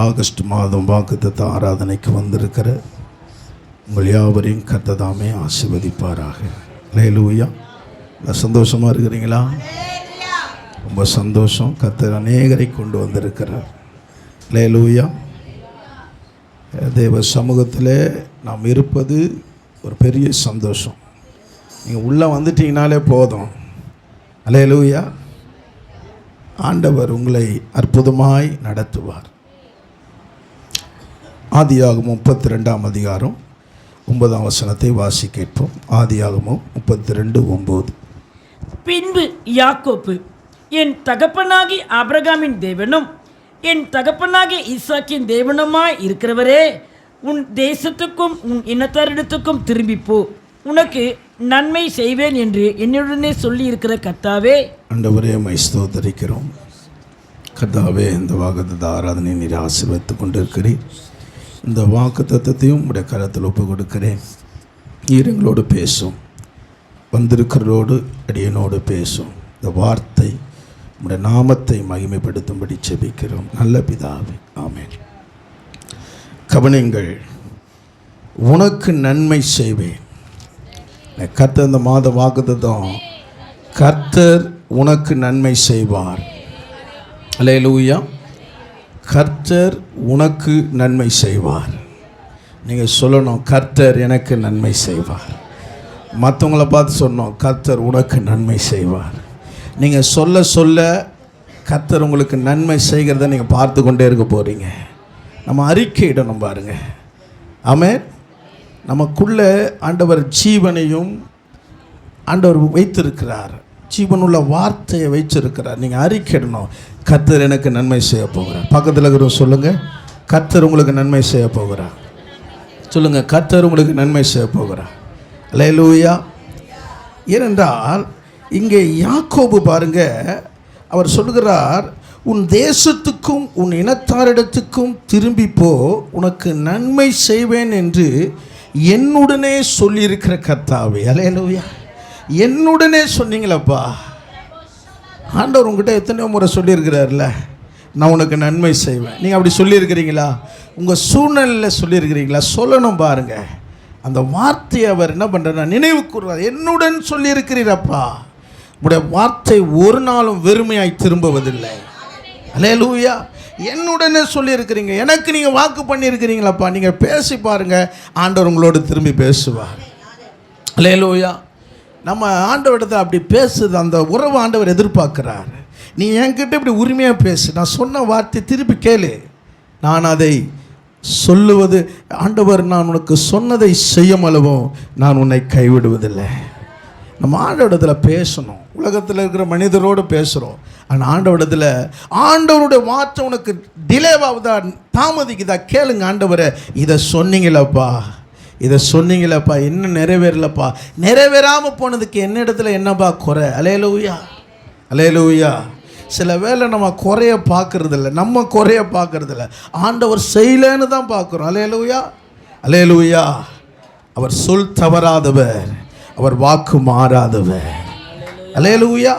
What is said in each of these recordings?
August மாதம் வாக்குத்தத்த ஆராதனைக்கு வந்திருக்கிற உங்கள் யாவரையும் கர்த்தர் தாமே ஆசீர்வதிப்பாராக. அல்லேலூயா. சந்தோஷமாக இருக்கிறீங்களா? ரொம்ப சந்தோஷம். கர்த்தர் அநேகரை கொண்டு வந்திருக்கிறார். அல்லேலூயா. தேவ சமூகத்தில் நாம் இருப்பது ஒரு பெரிய சந்தோஷம். நீங்கள் உள்ளே வந்துட்டீங்கனாலே போதும். அல்லேலூயா. ஆண்டவர் உங்களை அற்புதமாய் நடத்துவார். ஆதியாகமம் 32ஆம் அதிகாரம் 9ஆம் வசனத்தை வாசி கேட்போம். ஆதியாகமம் 32:9. பின்பு யாக்கோப்பு, என் தகப்பனாகி ஆபிரகாமின் தேவனும் என் தகப்பனாகிய ஈசாக்கின் தேவனுமாய் இருக்கிறவரே, உன் தேசத்துக்கும் உன் இனத்தாரிடத்துக்கும் திரும்பிப்போ, உனக்கு நன்மை செய்வேன் என்று என்னுடனே சொல்லி இருக்கிற கர்த்தாவே, ஆண்டவரே உம்மை ஸ்தோத்திரிக்கிறோம். கர்த்தாவே, இந்த வாக்குத்தத்த ஆராதனை நீர் ஆசீர்வதித்துக் கொண்டிருக்கிறீர். இந்த வாக்குத்தத்தத்தையும் உடைய கரத்தில் ஒப்பு கொடுக்கிறேன். நீர் எங்களோடு பேசும், வந்திருக்கிறோடு அடியனோடு பேசும். இந்த வார்த்தை உடைய நாமத்தை மகிமைப்படுத்தும்படி செபிக்கிறோம் நல்ல பிதாவே, ஆமென். கவனிங்கள், உனக்கு நன்மை செய்வேன். கர்த்தர் இந்த மாத வாக்குத்தத்தம், கர்த்தர் உனக்கு நன்மை செய்வார். அல்லேலூயா. கர்த்தர் உனக்கு நன்மை செய்வார். நீங்கள் சொல்லணும், கர்த்தர் எனக்கு நன்மை செய்வார். மற்றவங்களை பார்த்து சொன்னோம், கர்த்தர் உனக்கு நன்மை செய்வார். நீங்கள் சொல்ல சொல்ல கர்த்தர் உங்களுக்கு நன்மை செய்கிறத நீங்கள் பார்த்து கொண்டே இருக்க போகிறீங்க. நம்ம அறிக்கையிடணும் பாருங்கள். ஆமென். நமக்குள்ளே ஆண்டவர் ஜீவனையும் ஆண்டவர் வைத்திருக்கிறார். ஜீவனுள்ள வார்த்தையை வைச்சிருக்கிறார். நீங்கள் அறிக்கையிடணும், கர்த்தர் எனக்கு நன்மை செய்ய போகிறார். பக்கத்தில் இருக்கிற சொல்லுங்கள், கர்த்தர் உங்களுக்கு நன்மை செய்ய போகிறார். சொல்லுங்கள், கர்த்தர் உங்களுக்கு நன்மை செய்ய போகிறார். அல்லேலூயா. ஏனென்றால் இங்கே யாக்கோபு பாருங்க, அவர் சொல்கிறார், உன் தேசத்துக்கும் உன் இனத்தாரிடத்துக்கும் திரும்பிப்போ, உனக்கு நன்மை செய்வேன் என்று என்னுடனே சொல்லியிருக்கிற கர்த்தாவே. அல்லேலூயா. என்னுடனே சொன்னீங்களப்பா. ஆண்டவர் உங்ககிட்ட எத்தனையோ முறை சொல்லியிருக்கிறார்ல, நான் உனக்கு நன்மை செய்வேன். நீங்கள் அப்படி சொல்லியிருக்கிறீங்களா? உங்கள் சூழ்நிலையில் சொல்லியிருக்கிறீங்களா? சொல்லணும் பாருங்கள். அந்த வார்த்தையை அவர் என்ன பண்ணுறார், நினைவு கூறுவார். என்னுடன் சொல்லியிருக்கிறீரப்பா. உங்களுடைய வார்த்தை ஒரு நாளும் வெறுமையாய் திரும்புவதில்லை. அல்லேலூயா. என்னுடனே சொல்லியிருக்கிறீங்க, எனக்கு நீங்கள் வாக்கு பண்ணியிருக்கிறீங்களாப்பா. நீங்கள் பேசி பாருங்கள், ஆண்டவர் உங்களோடு திரும்பி பேசுவார். அல்லேலூயா. நம்ம ஆண்டவரிடத்தை அப்படி பேசுது, அந்த உறவு ஆண்டவர் எதிர்பார்க்கிறார். நீ என்கிட்ட இப்படி உரிமையாக பேசு, நான் சொன்ன வார்த்தை திருப்பி கேளு, நான் அதை சொல்லுவது. ஆண்டவர், நான் உனக்கு சொன்னதை செய்யும் அளவும் நான் உன்னை கைவிடுவதில்லை. நம்ம ஆண்டவரிடத்தில் பேசணும். உலகத்தில் இருக்கிற மனிதரோடு பேசுகிறோம், ஆனால் ஆண்டவரிடத்தில் ஆண்டவருடைய வார்த்தை உனக்கு டிலேவாகுதா, தாமதிக்குதா, கேளுங்க. ஆண்டவரை, இதை சொன்னீங்களப்பா, இதை சொன்னீங்களப்பா, இன்னும் நிறைவேறலப்பா. நிறைவேறாமல் போனதுக்கு என்ன இடத்துல என்னப்பா குறை? அல்லேலூயா. அல்லேலூயா. சில வேளை நம்ம குறைய பார்க்கறதில்ல, நம்ம குறைய பார்க்கறதில்ல, ஆண்டவர் செய்யலன்னு தான் பார்க்குறோம். அல்லேலூயா. அல்லேலூயா. அவர் சொல் தவறாதவர், அவர் வாக்கு மாறாதவர். அல்லேலூயா.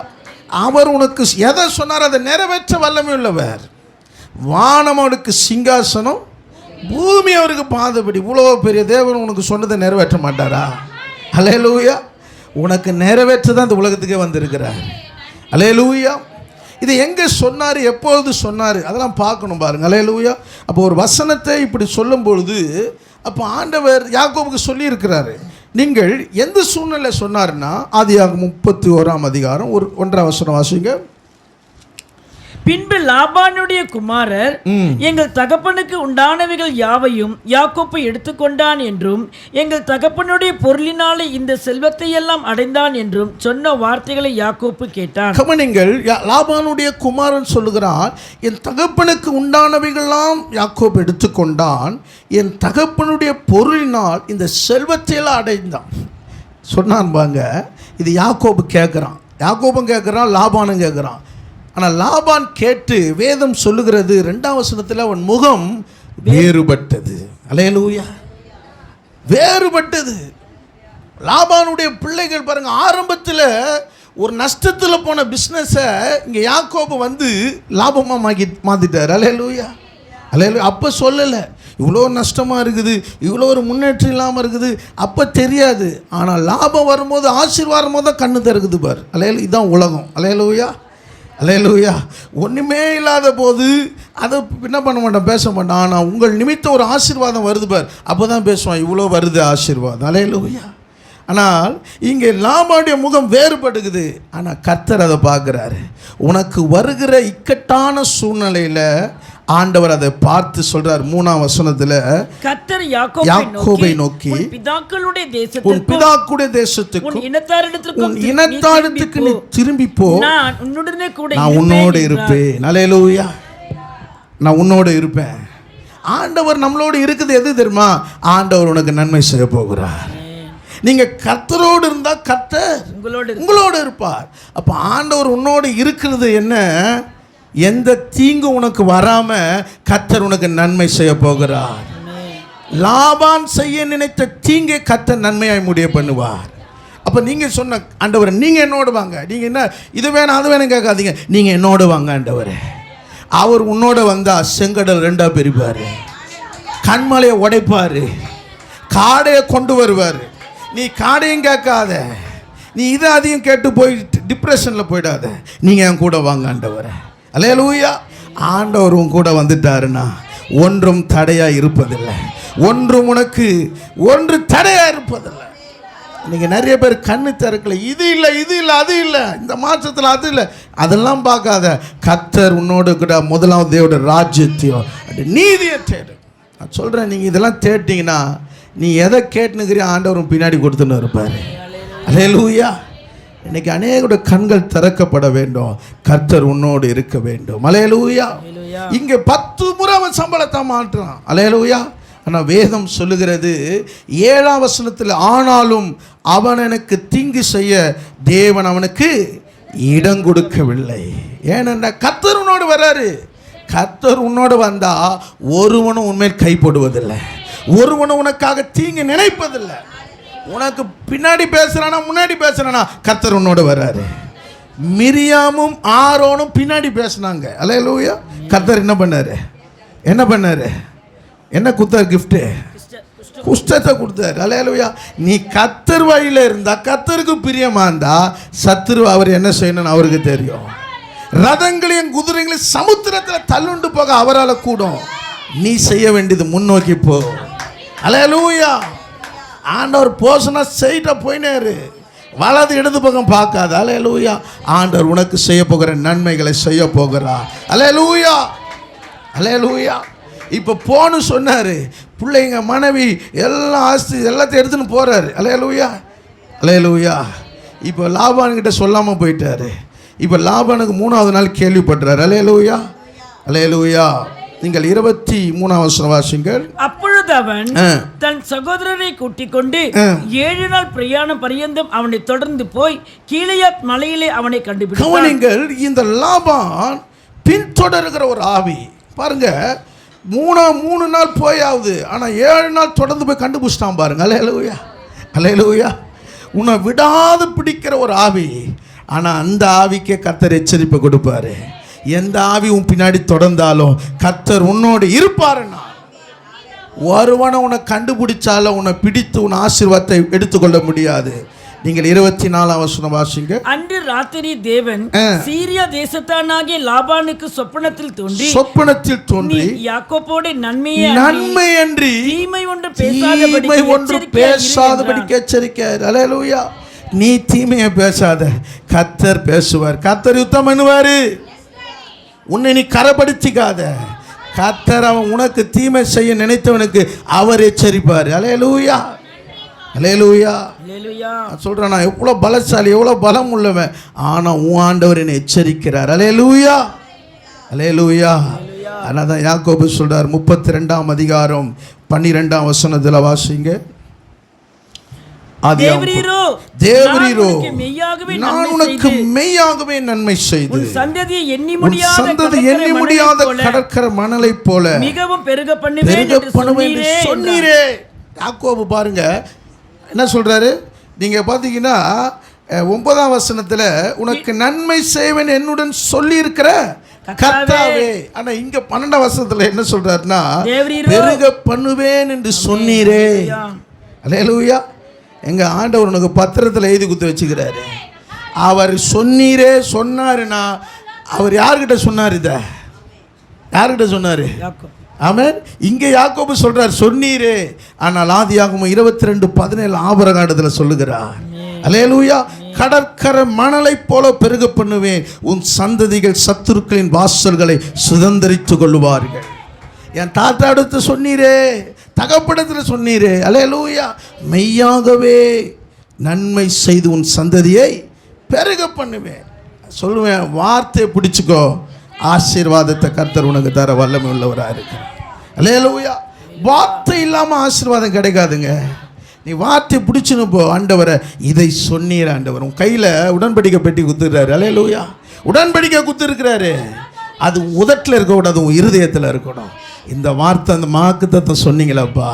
அவர் உனக்கு எதை சொன்னார் அதை நிறைவேற்ற வல்லமை உள்ளவர். வானம் அவருக்கு சிங்காசனம், பூமி அவருக்கு பாதபடி. இவ்வளோ பெரிய தேவன் உனக்கு சொன்னதை நிறைவேற்ற மாட்டாரா? அல்லேலூயா. உனக்கு நிறைவேற்ற தான் இந்த உலகத்துக்கே வந்திருக்கிறார். அல்லேலூயா. இது எங்கே சொன்னார், எப்பொழுது சொன்னார், அதெல்லாம் பார்க்கணும் பாருங்கள். அல்லேலூயா. அப்போ ஒரு வசனத்தை இப்படி சொல்லும் பொழுது, அப்போ ஆண்டவர் யாக்கோபுக்கு சொல்லியிருக்கிறாரு. நீங்கள் எந்த சூழ்நிலை சொன்னார்னா, ஆதியாகமம் 31ஆம் அதிகாரம் 1ஆம் வசனம் வாசிங்க. பின்பு லாபானுடைய குமாரர் எங்கள் தகப்பனுக்கு உண்டானவைகள் யாவையும் யாக்கோப்பு எடுத்துக்கொண்டான் என்றும், எங்கள் தகப்பனுடைய பொருளினாலே இந்த செல்வத்தை எல்லாம் அடைந்தான் என்றும் சொன்ன வார்த்தைகளை யாக்கோப்பு கேட்டான். கவனிங்கள், லாபானுடைய குமாரன் சொல்லுகிறார், என் தகப்பனுக்கு உண்டானவைகள்லாம் யாக்கோப்பு எடுத்துக்கொண்டான், என் தகப்பனுடைய பொருளினால் இந்த செல்வத்தை எல்லாம் அடைந்தான் சொன்னான். பாங்க, இது யாக்கோபு கேட்குறான், யாக்கோபும் கேட்குறான், லாபானும் கேட்குறான். ஆனால் லாபான் கேட்டு வேதம் சொல்லுகிறது 2ஆம் வசனத்தில் அவன் முகம் வேறுபட்டது. அல்லேலூயா, வேறுபட்டது. லாபானுடைய பிள்ளைகள் பாருங்க, ஆரம்பத்தில் ஒரு நஷ்டத்தில் போன பிஸ்னஸை இங்கே யாக்கோபு வந்து லாபமாக மாற்றிட்டார். அல்லேலூயா, அல்லேலூயா. அப்போ சொல்லலை இவ்வளோ நஷ்டமாக இருக்குது, இவ்வளோ ஒரு முன்னேற்றம் இல்லாமல் இருக்குது, அப்போ தெரியாது. ஆனால் லாபம் வரும்போது, ஆசீர்வாதம் போது தான் கண்ணு திறக்குது பார். அல்லேலூயா, இதுதான் உலகம். அல்லேலூயா, அல்லேலூயா. ஒன்றுமே இல்லாத போது அதை என்ன பண்ண மாட்டான், பேச மாட்டான். ஆனால் உங்கள் நிமித்தம் ஒரு ஆசீர்வாதம் வருது பார், அப்போ தான் பேசுவான், இவ்வளோ வருது ஆசீர்வாதம். அல்லேலூயா. ஆனால் இங்கே லாபானுடைய முகம் வேறுபடுகிறது. ஆனால் கர்த்தர் அதை பார்க்குறாரு. உனக்கு வருகிற இக்கட்டான சூழ்நிலையில் ஆண்டவர் அதை பார்த்து சொல்றார். 3ஆம் வசனத்தில் கர்த்தர் யாக்கோபை நோக்கி, உன் பிதாக்களுடைய தேசத்துக்கு உன் இனத்தாரிடத்துக்கு நீ திரும்பி போ, நான் உன்னோடு இருப்பேன். அல்லேலூயா, நான் உன்னோடு இருப்பேன். ஆண்டவர் நம்மளோடு இருக்குது. எது தெரியுமா? ஆண்டவர் உனக்கு நன்மை செய்ய போகிறார். நீங்க கர்த்தரோடு இருந்தா கர்த்தர் உங்களோடு இருப்பார். அப்ப ஆண்டவர் உன்னோடு இருக்கிறது என்ன? எந்த தீங்கு உனக்கு வராம கர்த்தர் உனக்கு நன்மை செய்ய போகிறார். லாபான் செய்ய நினைத்த தீங்கை கர்த்தர் நன்மையாய் முடிய பண்ணுவார். அப்ப நீங்க சொன்ன, ஆண்டவர் நீங்க என்னோடு வாங்க, நீங்க என்ன இது வேணும் அது வேணும் கேட்காதீங்க, நீங்க என்னோடு வாங்க ஆண்டவர். அவர் உன்னோட வந்தா செங்கடல் 2ஆ பிரிப்பாரு, கண்மலையை உடைப்பாரு, காடையை கொண்டு வருவார். நீ காடையும் கேட்காத, நீ இதை அதையும் கேட்டு போய் டிப்ரெஷனில் போயிடாத, நீங்கள் என் கூட வாங்க ஆண்டவர். அல்லேலூயா. ஆண்டவர் உன் கூட வந்துட்டாருன்னா ஒன்றும் தடையாக இருப்பதில்லை, ஒன்றும் உனக்கு ஒன்று தடையாக இருப்பதில்லை. நீங்கள் நிறைய பேர் கண்ணு திறக்கல, இது இல்லை இது இல்லை அது இல்லை, இந்த மாற்றத்தில் அது இல்லை, அதெல்லாம் பார்க்காத. கர்த்தர் உன்னோடு கூட முதலாவது தேவனுடைய ராஜ்யத்தையும் நீதியை தேடு. நான் சொல்கிறேன், நீங்கள் இதெல்லாம் தேடிட்டீங்கன்னா நீ எதை கேட்டுனுக்கிறிய ஆண்டவரும் பின்னாடி கொடுத்துன்னு இருப்பார். அல்லேலூயா. இன்னைக்கு அநேகோட கண்கள் திறக்கப்பட வேண்டும், கர்த்தர் உன்னோடு இருக்க வேண்டும். அல்லேலூயா. இங்கே 10 முறை அவன் சம்பளத்தை மாற்றான். அல்லேலூயா. ஆனால் வேதம் சொல்லுகிறது 7ஆம் வசனத்தில், ஆனாலும் அவன் எனக்கு தீங்கு செய்ய தேவன் அவனுக்கு இடம் கொடுக்கவில்லை. ஏனென்றா கர்த்தர் உன்னோடு வர்றாரு. கர்த்தர் உன்னோடு வந்தா ஒருவனும் உண்மையில் கைப்படுவதில்லை, ஒருவனும் உனக்காக தீங்கு நினைப்பதில்லை. உனக்கு பின்னாடி பேசுறானா முன்னாடி பேசுறானா, கர்த்தர் உன்னோட வர்றாரு. மிரியாமும் ஆரோனும் பின்னாடி பேசினாங்க. அல்லேலூயா. கர்த்தர் என்ன பண்ணாரு? என்ன கொடுத்தாரு? கிஃப்ட், குஷ்டத்தை கொடுத்தாரு. அல்லேலூயா. நீ கர்த்தர் வழியில் இருந்தா, கர்த்தருக்கு பிரியமா இருந்தா, சத்துரு அவர் என்ன செய்யணும்னு அவருக்கு தெரியும். ரதங்களையும் குதிரைகளையும் சமுத்திரத்தில் தள்ளுண்டு போக அவரால் கூடும். நீ செய்ய வேண்டியது முன்னோக்கி போ. அல்லேலூயா. ஆண்டவர் போசனா செய்த போயினேரு, வலது இடது பக்கம் பார்க்காத. அல்லேலூயா. ஆண்டவர் உனக்கு செய்ய போகிற நன்மைகளை செய்ய போகிறார். அல்லேலூயா, அல்லேலூயா. இப்போ போன்னு சொன்னார், பிள்ளைங்க மனைவி எல்லாம் ஆஸ்தி எல்லாத்தையும் எடுத்துன்னு போகிறாரு. அல்லேலூயா, அல்லேலூயா. இப்போ லாபான்கிட்ட சொல்லாமல் போயிட்டாரு. இப்போ லாபானுக்கு 3ஆவது நாள் கேள்விப்படுறாரு. அல்லேலூயா, அல்லேலூயா. நீங்கள் 23ஆம் வசனம் வாசிங்கள். அப்பொழுது அவன் தன் சகோதரரை கூட்டிக் கொண்டு 7 நாள் பிரயாணம் பரியந்தம் அவனை தொடர்ந்து போய் கீலேயாத் மலையிலே அவனை கண்டுபிடித்தான். கவனிங்கள், இந்த லாபான் பின்தொடர்கிற ஒரு ஆவி பாருங்க. 3 நாள் போயாவது, ஆனால் 7 நாள் தொடர்ந்து போய் கண்டுபிடிச்சிட்டான் பாருங்க. அல்லேலூயா, அல்லேலூயா. உன்னை விடாது பிடிக்கிற ஒரு ஆவி. ஆனால் அந்த ஆவிக்கே கர்த்தர் எச்சரிப்பை கொடுப்பாரு. எந்த ஆவி உன் பின்னாடி தொடர்ந்தாலும் கர்த்தர் உன்னோடு இருப்பாருன்னா, ஒருவனை உன்னை கண்டுபிடிச்சாலும் உன்னை பிடித்து உன் ஆசீர்வாதத்தை எடுத்துக்கொள்ள முடியாது. நீங்கள் 24ஆம் வசனம் வாசிங்க. அன்று ராத்திரி தேவன் சீரியா தேசத்தானாகிய லாபானுக்கு சொப்பனத்தில் தோன்றி யாக்கோபோடு நன்மையன்றி தீமை ஒன்று பேசாதபடி எச்சரிக்கிறார். அல்லேலூயா. நீ தீமையை பேசாத, கர்த்தர் பேசுவார். கர்த்தர் யுத்தம் பண்ணுவாரு. உன்னை நீ கரப்படுத்திக்காத. கர்த்தர் அவன் உனக்கு தீமை செய்ய நினைத்தவனுக்கு அவர் எச்சரிப்பார். அல்லேலூயா, அல்லேலூயா. சொல்றேன், நான் எவ்வளோ பலசாலி, எவ்வளோ பலம் உள்ளவன், ஆனால் உன் ஆண்டவர் என்னை எச்சரிக்கிறார். அல்லேலூயா, அல்லேலூயா. அதனால தான் யாக்கோபு சொல்றார் 32ஆம் அதிகாரம் 12ஆம் வசனத்தில் வாசிங்க. தேவரீரோ தேவரீரோ மெய்யாகவே நான் உனக்கு மெய்யாகவே நன்மை செய்து உன் சந்ததியை எண்ணி முடியாத கடற்கரை மணலை போல மிகவும் பெருக பண்ணுவேன் என்று சொன்னீரே. யாக்கோபு பாருங்க என்ன சொல்றாரு, நீங்க பாத்தீங்கன்னா 9ஆம் வசனத்துல உனக்கு நன்மை செய்வேன் என்னுடன் சொல்லி இருக்கிற கர்த்தாவே. ஆனா இங்க 12ஆம் வசனத்துல என்ன சொல்றாருன்னா பெருக பண்ணுவேன் என்று சொன்னீரே. அல்லேலூயா. எங்க ஆண்டவர் உனக்கு பத்திரத்தில் எழுதி குத்து வச்சுக்கிறாரு. அவர் சொன்னீரே சொன்னாருன்னா அவர் யார்கிட்ட சொன்னார்? இத யார்கிட்ட சொன்னாரு? ஆமென். இங்க யாக்கோபு சொல்றார் சொன்னீரே. ஆனால் ஆதியாகமம் 22:17 ஆபரகாண்டத்தில் சொல்லுகிறார். அல்லேலூயா. கடற்கரை மணலை போல பெருக பண்ணுவேன், உன் சந்ததிகள் சத்துருக்களின் வாசல்களை சுதந்திரித்துக் கொள்வார்கள். என் தாத்தா அடுத்து சொன்னீரே, தகப்படத்தில் சொன்னீரே. அல்லேலூயா. மெய்யாகவே நன்மை செய்து உன் சந்ததியை பெருக பண்ணுவேன். சொல்லுவேன், வார்த்தையை பிடிச்சிக்கோ, ஆசீர்வாதத்தை கர்த்தர் உனக்கு தர வல்லமை உள்ளவராக இருக்கிறார். அல்லேலூயா. வார்த்தை இல்லாமல் ஆசீர்வாதம் கிடைக்காதுங்க. நீ வார்த்தை பிடிச்சுன்னு போ. ஆண்டவரை இதை சொன்னீர் ஆண்டவர். உன் கையில் உடன்படிக்கை பெட்டி குத்துறாரு. அல்லேலூயா. உடன்படிக்கை குத்துருக்கிறாரு. அது உதட்டில் இருக்கக்கூடாது, உன் இருதயத்தில் இருக்கணும். இந்த வார்த்தை அந்த வாக்குத்தத்தத்தை சொன்னீங்களாப்பா,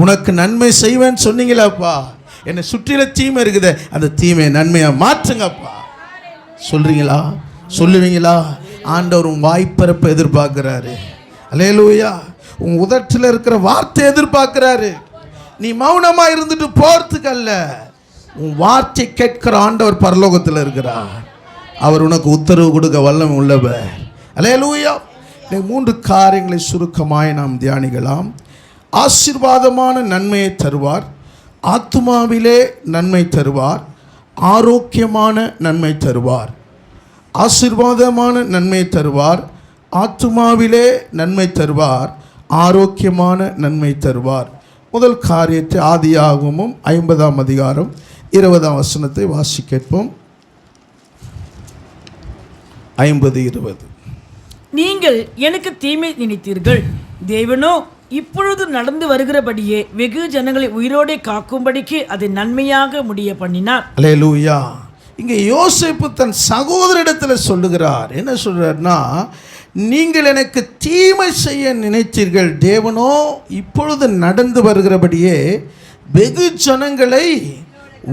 உனக்கு நன்மை செய்வேன்னு சொன்னீங்களாப்பா, என்னை சுற்றில தீமை இருக்குது, அந்த தீமையை நன்மையாக மாற்றுங்கப்பா. சொல்றீங்களா? சொல்லுவீங்களா? ஆண்டவர் உன் வாய்ப்பரப்பை எதிர்பார்க்கிறாரு. அல்லேலூயா. உன் உதட்டில் இருக்கிற வார்த்தை எதிர்பார்க்கிறாரு. நீ மௌனமா இருந்துட்டு போறதுக்கு அல்ல, உன் வார்த்தை கேட்கிற ஆண்டவர் பரலோகத்தில் இருக்கிறார். அவர் உனக்கு உத்தரவு கொடுக்க வல்லமை உள்ளவர். அல்லேலூயா. 3 காரியங்களை சுருக்கமாய் நாம் தியானிக்கலாம். ஆசீர்வாதமான நன்மையை தருவார், ஆத்துமாவிலே நன்மை தருவார், ஆரோக்கியமான நன்மை தருவார். ஆசீர்வாதமான நன்மை தருவார், ஆத்துமாவிலே நன்மை தருவார், ஆரோக்கியமான நன்மை தருவார். முதல் காரியத்தை ஆதியாகமம் 50ஆம் அதிகாரம் 20ஆம் வசனத்தை வாசி கேட்போம். 50:20. நீங்கள் எனக்கு தீமை நினைத்தீர்கள், தேவனோ இப்பொழுது நடந்து வருகிறபடியே வெகு ஜனங்களை உயிரோடே காக்கும்படிக்கு அதை நன்மையாக முடிய பண்ணினார். அல்லேலூயா. இங்கே யோசேப்பு தன் சகோதரிடத்தில் சொல்லுகிறார். என்ன சொல்றார்னா, நீங்கள் எனக்கு தீமை செய்ய நினைத்தீர்கள், தேவனோ இப்பொழுது நடந்து வருகிறபடியே வெகு ஜனங்களை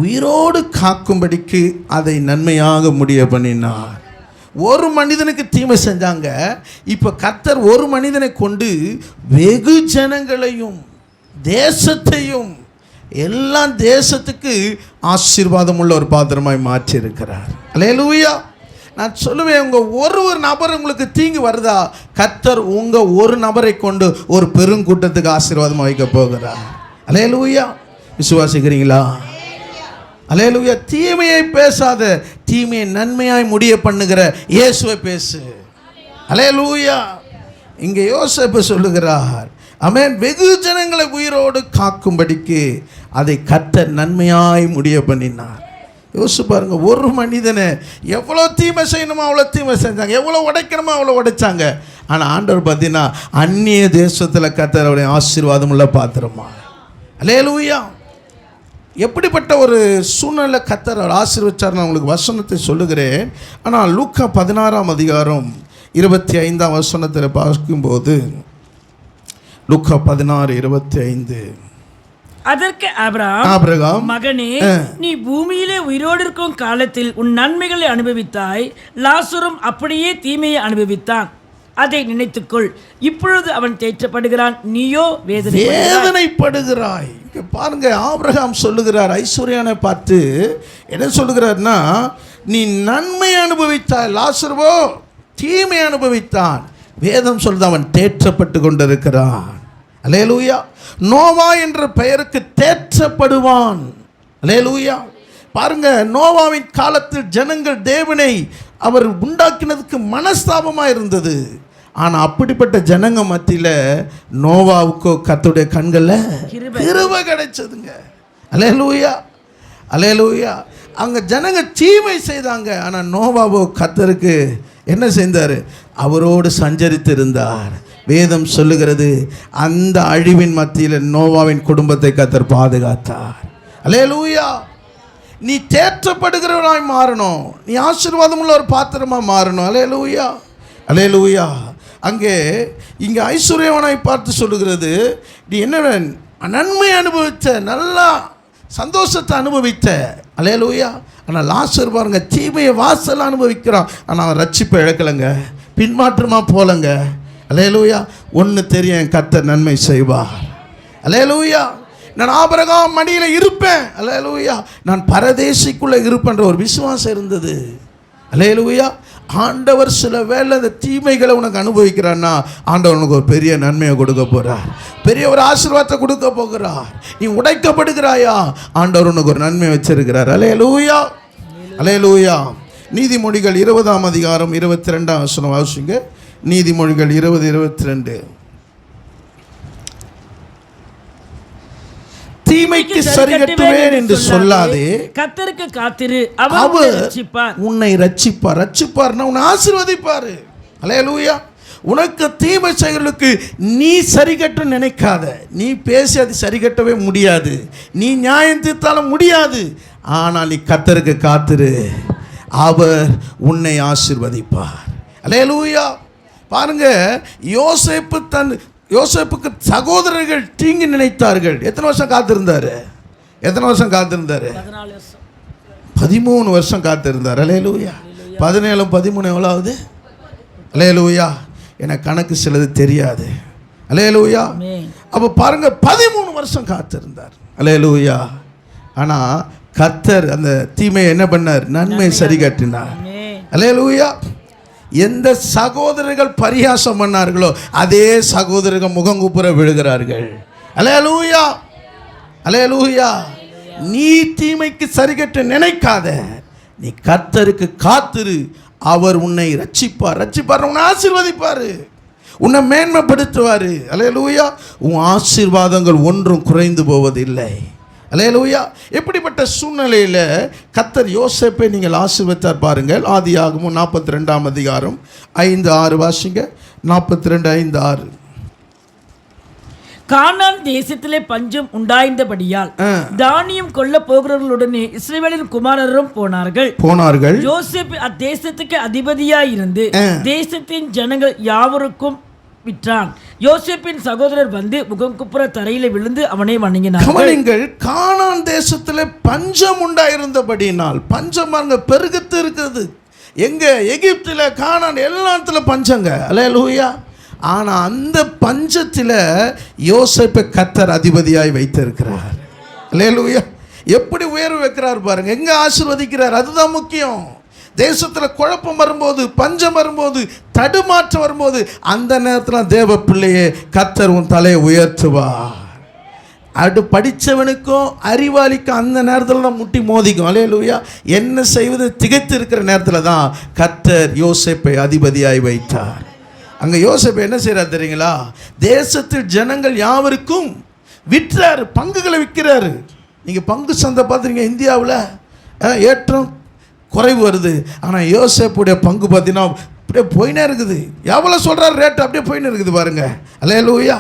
உயிரோடு காக்கும்படிக்கு அதை நன்மையாக முடிய பண்ணினார். ஒரு மனிதனுக்கு தீமை செஞ்சாங்க, இப்போ கர்த்தர் ஒரு மனிதனை கொண்டு வெகு ஜனங்களையும் தேசத்தையும் எல்லாம் தேசத்துக்கு ஆசீர்வாதம் உள்ள ஒரு பாத்திரமாய் மாற்றி இருக்கிறார். அல்லேலூயா. நான் சொல்லுவேன், உங்கள் ஒரு நபர் உங்களுக்கு தீங்கு வருதா, கர்த்தர் உங்கள் ஒரு நபரை கொண்டு ஒரு பெருங்கூட்டத்துக்கு ஆசீர்வாதமாக வைக்க போகிறார். அல்லேலூயா. விசுவாசிக்கிறீங்களா? அல்லேலூயா. தீமையை பேசாத, தீமையை நன்மையாய் முடிய பண்ணுகிற இயேசுவை பேசு. அல்லேலூயா. இங்கே யோசேப்பு சொல்லுகிறார், ஆமென், வெகு ஜனங்களை உயிரோடு காக்கும்படிக்கு அதை கர்த்தர் நன்மையாய் முடிய பண்ணினார். யோசிச்சு பாருங்க, ஒரு மனிதனை எவ்வளோ தீமை செய்யணுமோ அவ்வளோ தீமை செஞ்சாங்க, எவ்வளோ உடைக்கணுமோ அவ்வளோ உடைச்சாங்க. ஆனால் ஆண்டவர் பார்த்தீங்கன்னா அந்நிய தேசத்தில் கர்த்தர் அவருடைய ஆசீர்வாதம் உள்ள பாத்திரமா. அல்லேலூயா. எப்படிப்பட்ட ஒரு சூழ்நிலை கர்த்தர் அவர் ஆசீர்வதிச்சார், நான் உங்களுக்கு வசனத்தை சொல்லுகிறேன். ஆனால் லூக்கா 16ஆம் அதிகாரம் 25ஆம் வசனத்தில் பார்க்கும்போது, லூக்கா 16:25, அதற்கு ஆபிரகாம், மகனே, நீ பூமியிலே உயிரோடு இருக்கும் காலத்தில் உன் நன்மைகளை அனுபவித்தாய், லாசரும் அப்படியே தீமையை அனுபவித்தான். அதை நினைத்துக்கொள், இப்பொழுது அவன் தேற்றப்படுகிறான், நீயோ வேதனைப்படுகிறாய். பாருங்க, ஆபிரகாம் சொல்லுகிறார் ஐஸ்வர்யானை பார்த்து, என்ன சொல்லுகிறார்னா, நீ நன்மை அனுபவித்தாய், லாசருவோ தீமை அனுபவித்தான். வேதம் சொல்லுது அவன் தேற்றப்பட்டு கொண்டிருக்கிறான். அல்லேலூயா. நோவா என்ற பெயருக்கு தேற்றப்படுவான். அல்லேலூயா. பாருங்க, நோவாவின் காலத்தில் ஜனங்கள் தேவனை அவர் உண்டாக்கினதுக்கு மனஸ்தாபமாக இருந்தது. ஆனால் அப்படிப்பட்ட ஜனங்க மத்தியில் நோவாவுக்கோ கர்த்தருடைய கண்களில் கிருபை கிடைச்சதுங்க. அல்லேலூயா. அல்லேலூயா. அங்கே ஜனங்க தீமை செய்தாங்க, ஆனால் நோவாவோ கர்த்தருக்கு என்ன செய்தார்? அவரோடு சஞ்சரித்து இருந்தார். வேதம் சொல்லுகிறது, அந்த அழிவின் மத்தியில் நோவாவின் குடும்பத்தை கர்த்தர் பாதுகாத்தார். அல்லேலூயா. நீ தேற்றப்படுகிறவனாய் மாறணும். நீ ஆசீர்வாதம் உள்ள ஒரு பாத்திரமா மாறணும். அல்லேலூயா, அல்லேலூயா. இங்கே ஐஸ்வர்யவனாய் பார்த்து சொல்லுகிறது, நீ என்ன நன்மை அனுபவித்த, நல்லா சந்தோஷத்தை அனுபவித்த. அல்லேலூயா. ஆனால் லாசர் பாருங்க, தீமையை வாசல் அனுபவிக்கிறான். ஆனால் அவன் ரட்சிப்பை இழக்கலைங்க, பின்மாற்றமாக போலங்க. அல்லேலூயா. ஒன்று தெரியும், கர்த்தர் நன்மை செய்வார். அல்லேலூயா. நான் ஆபிரகாம் மடியில் இருப்பேன். அல்லேலூயா. நான் பரதேசிக்குள்ளே இருப்பேன்ற ஒரு விசுவாசம் இருந்தது. அல்லேலூயா. ஆண்டவர் சில வேளை அந்த தீமைகளை உனக்கு அனுபவிக்கிறான்னா, ஆண்டவர் உனக்கு ஒரு பெரிய நன்மையை கொடுக்க போகிறார், பெரிய ஒரு ஆசீர்வாதத்தை கொடுக்க போகிறார். நீ உடைக்கப்படுகிறாயா, ஆண்டவர் உனக்கு ஒரு நன்மை வச்சிருக்கிறார். அல்லேலூயா, அல்லேலூயா. நீதிமொழிகள் 20ஆம் அதிகாரம் 22ஆம் வசனம் வாசிங்க. நீதிமொழிகள் 20:22. தீமைக்கு சரி கட்டுவேன் என்று சொல்லாதே, கர்த்தருக்கு காத்திரு, அவர் உன்னை ரட்சிப்பார். ரட்சிப்பார்னா உன்னை ஆசீர்வதிப்பார். அல்லேலூயா. உனக்கு தீமை செயலுக்கு நீ சரி கட்ட நினைக்காத. நீ பேசி அது சரி கட்டவே முடியாது, நீ நியாயம் தீர்த்தாலும் முடியாது. ஆனால் நீ கர்த்தருக்கு காத்திரு, அவர் உன்னை ஆசீர்வதிப்பார். அல்லேலூயா. பாருங்க, யோசேப்புக்கு சகோதரர்கள் தீங்கு நினைத்தார்கள். எத்தனை வருஷம் காத்திருந்தாரு? 13 வருஷம் காத்திருந்தார். அல்லேலூயா. 17 13 எவ்வளோ ஆகுது? அல்லேலூயா. எனக்கு கணக்கு சிலது தெரியாது. அல்லேலூயா. அப்போ பாருங்க, 13 வருஷம் காத்திருந்தார். அல்லேலூயா. ஆனால் கர்த்தர் அந்த தீமையை என்ன பண்ணார்? நன்மை சரி கட்டினார். அல்லேலூயா. எந்த சகோதரர்கள் பரியாசம் பண்ணார்களோ அதே சகோதரர்கள் முகங்குப்புற விழுகிறார்கள். அல்லேலூயா, அல்லேலூயா. நீ தீமைக்கு சரிகட்ட நினைக்காத, நீ கர்த்தருக்கு காத்திரு, அவர் உன்னை ரட்சிப்பார். ரட்சிப்பார், உன்னை ஆசீர்வதிப்பார், உன்னை மேன்மைப்படுத்துவார். அல்லேலூயா. உன் ஆசீர்வாதங்கள் ஒன்றும் குறைந்து போவதில்லை. அல்லேலூயா. எப்படிப்பட்ட சூழ்நிலையில் கர்த்தர் யோசேப்பை நீங்கள் ஆசீர்வதித்தார் பாருங்கள். ஆதியாகமம் 42ஆம் அதிகாரம் 5-6 வாசிங்க. 42:5-6. கானான் தேசத்திலே பஞ்சம் உண்டாய்ந்தபடியால் தானியம் கொள்ள போகிறவர்களுடனே இஸ்ரவேலின் குமாரரும் போனார்கள். யோசேப்பு அத்தேசத்துக்கு அதிபதியாயிருந்து தேசத்தின் ஜனங்கள் யாவருக்கும் விற்றான். யோசேப்பின் சகோதரர் வந்து முகங்குப்புற தரையில விழுந்து அவனை வணங்கினார்கள். கானான் தேசத்திலே பஞ்சம் உண்டாயிருந்தபடினால், பஞ்சம் அங்க பெருகிட்டு இருக்குது. எங்க? எகிப்தில், கானான், எல்லா இடத்துல பஞ்சங்க. அல்லேலூயா. ஆனால் அந்த பஞ்சத்தில் யோசேப்பை கர்த்தர் அதிபதியாய் வைத்திருக்கிறார். அல்லேலூயா. எப்படி உயர்வு வைக்கிறார் பாருங்க, எங்க ஆசீர்வதிக்கிறார், அதுதான் முக்கியம். தேசத்தில் குழப்பம் வரும்போது, பஞ்சம் வரும்போது, தடுமாற்றம் வரும்போது, அந்த நேரத்தில் தேவ பிள்ளையே கர்த்தர் உன் தலையை உயர்த்துவார். அது படித்தவனுக்கும் அறிவாளிக்கும் அந்த நேரத்தில் தான் முட்டி மோதிக்கும். அல்லேலூயா. என்ன செய்வது திகைத்து இருக்கிற நேரத்தில் தான் கர்த்தர் யோசேப்பை அதிபதியாய் வைத்தார். அங்கே யோசேப்பு என்ன செய்கிறார் தெரியுங்களா? தேசத்தில் ஜனங்கள் யாவருக்கும் விற்றார், பங்குகளை விற்கிறாரு. நீங்கள் பங்கு சந்தை பார்த்துருங்க, இந்தியாவில் ஏற்றம் குறைவு வருது. ஆனால் யோசேப்புடைய பங்கு பார்த்தீங்கன்னா அப்படியே போயினே இருக்குது. எவ்வளோ சொல்கிறார் ரேட்டு, அப்படியே போயினே இருக்குது பாருங்க. அல்லேலூயா.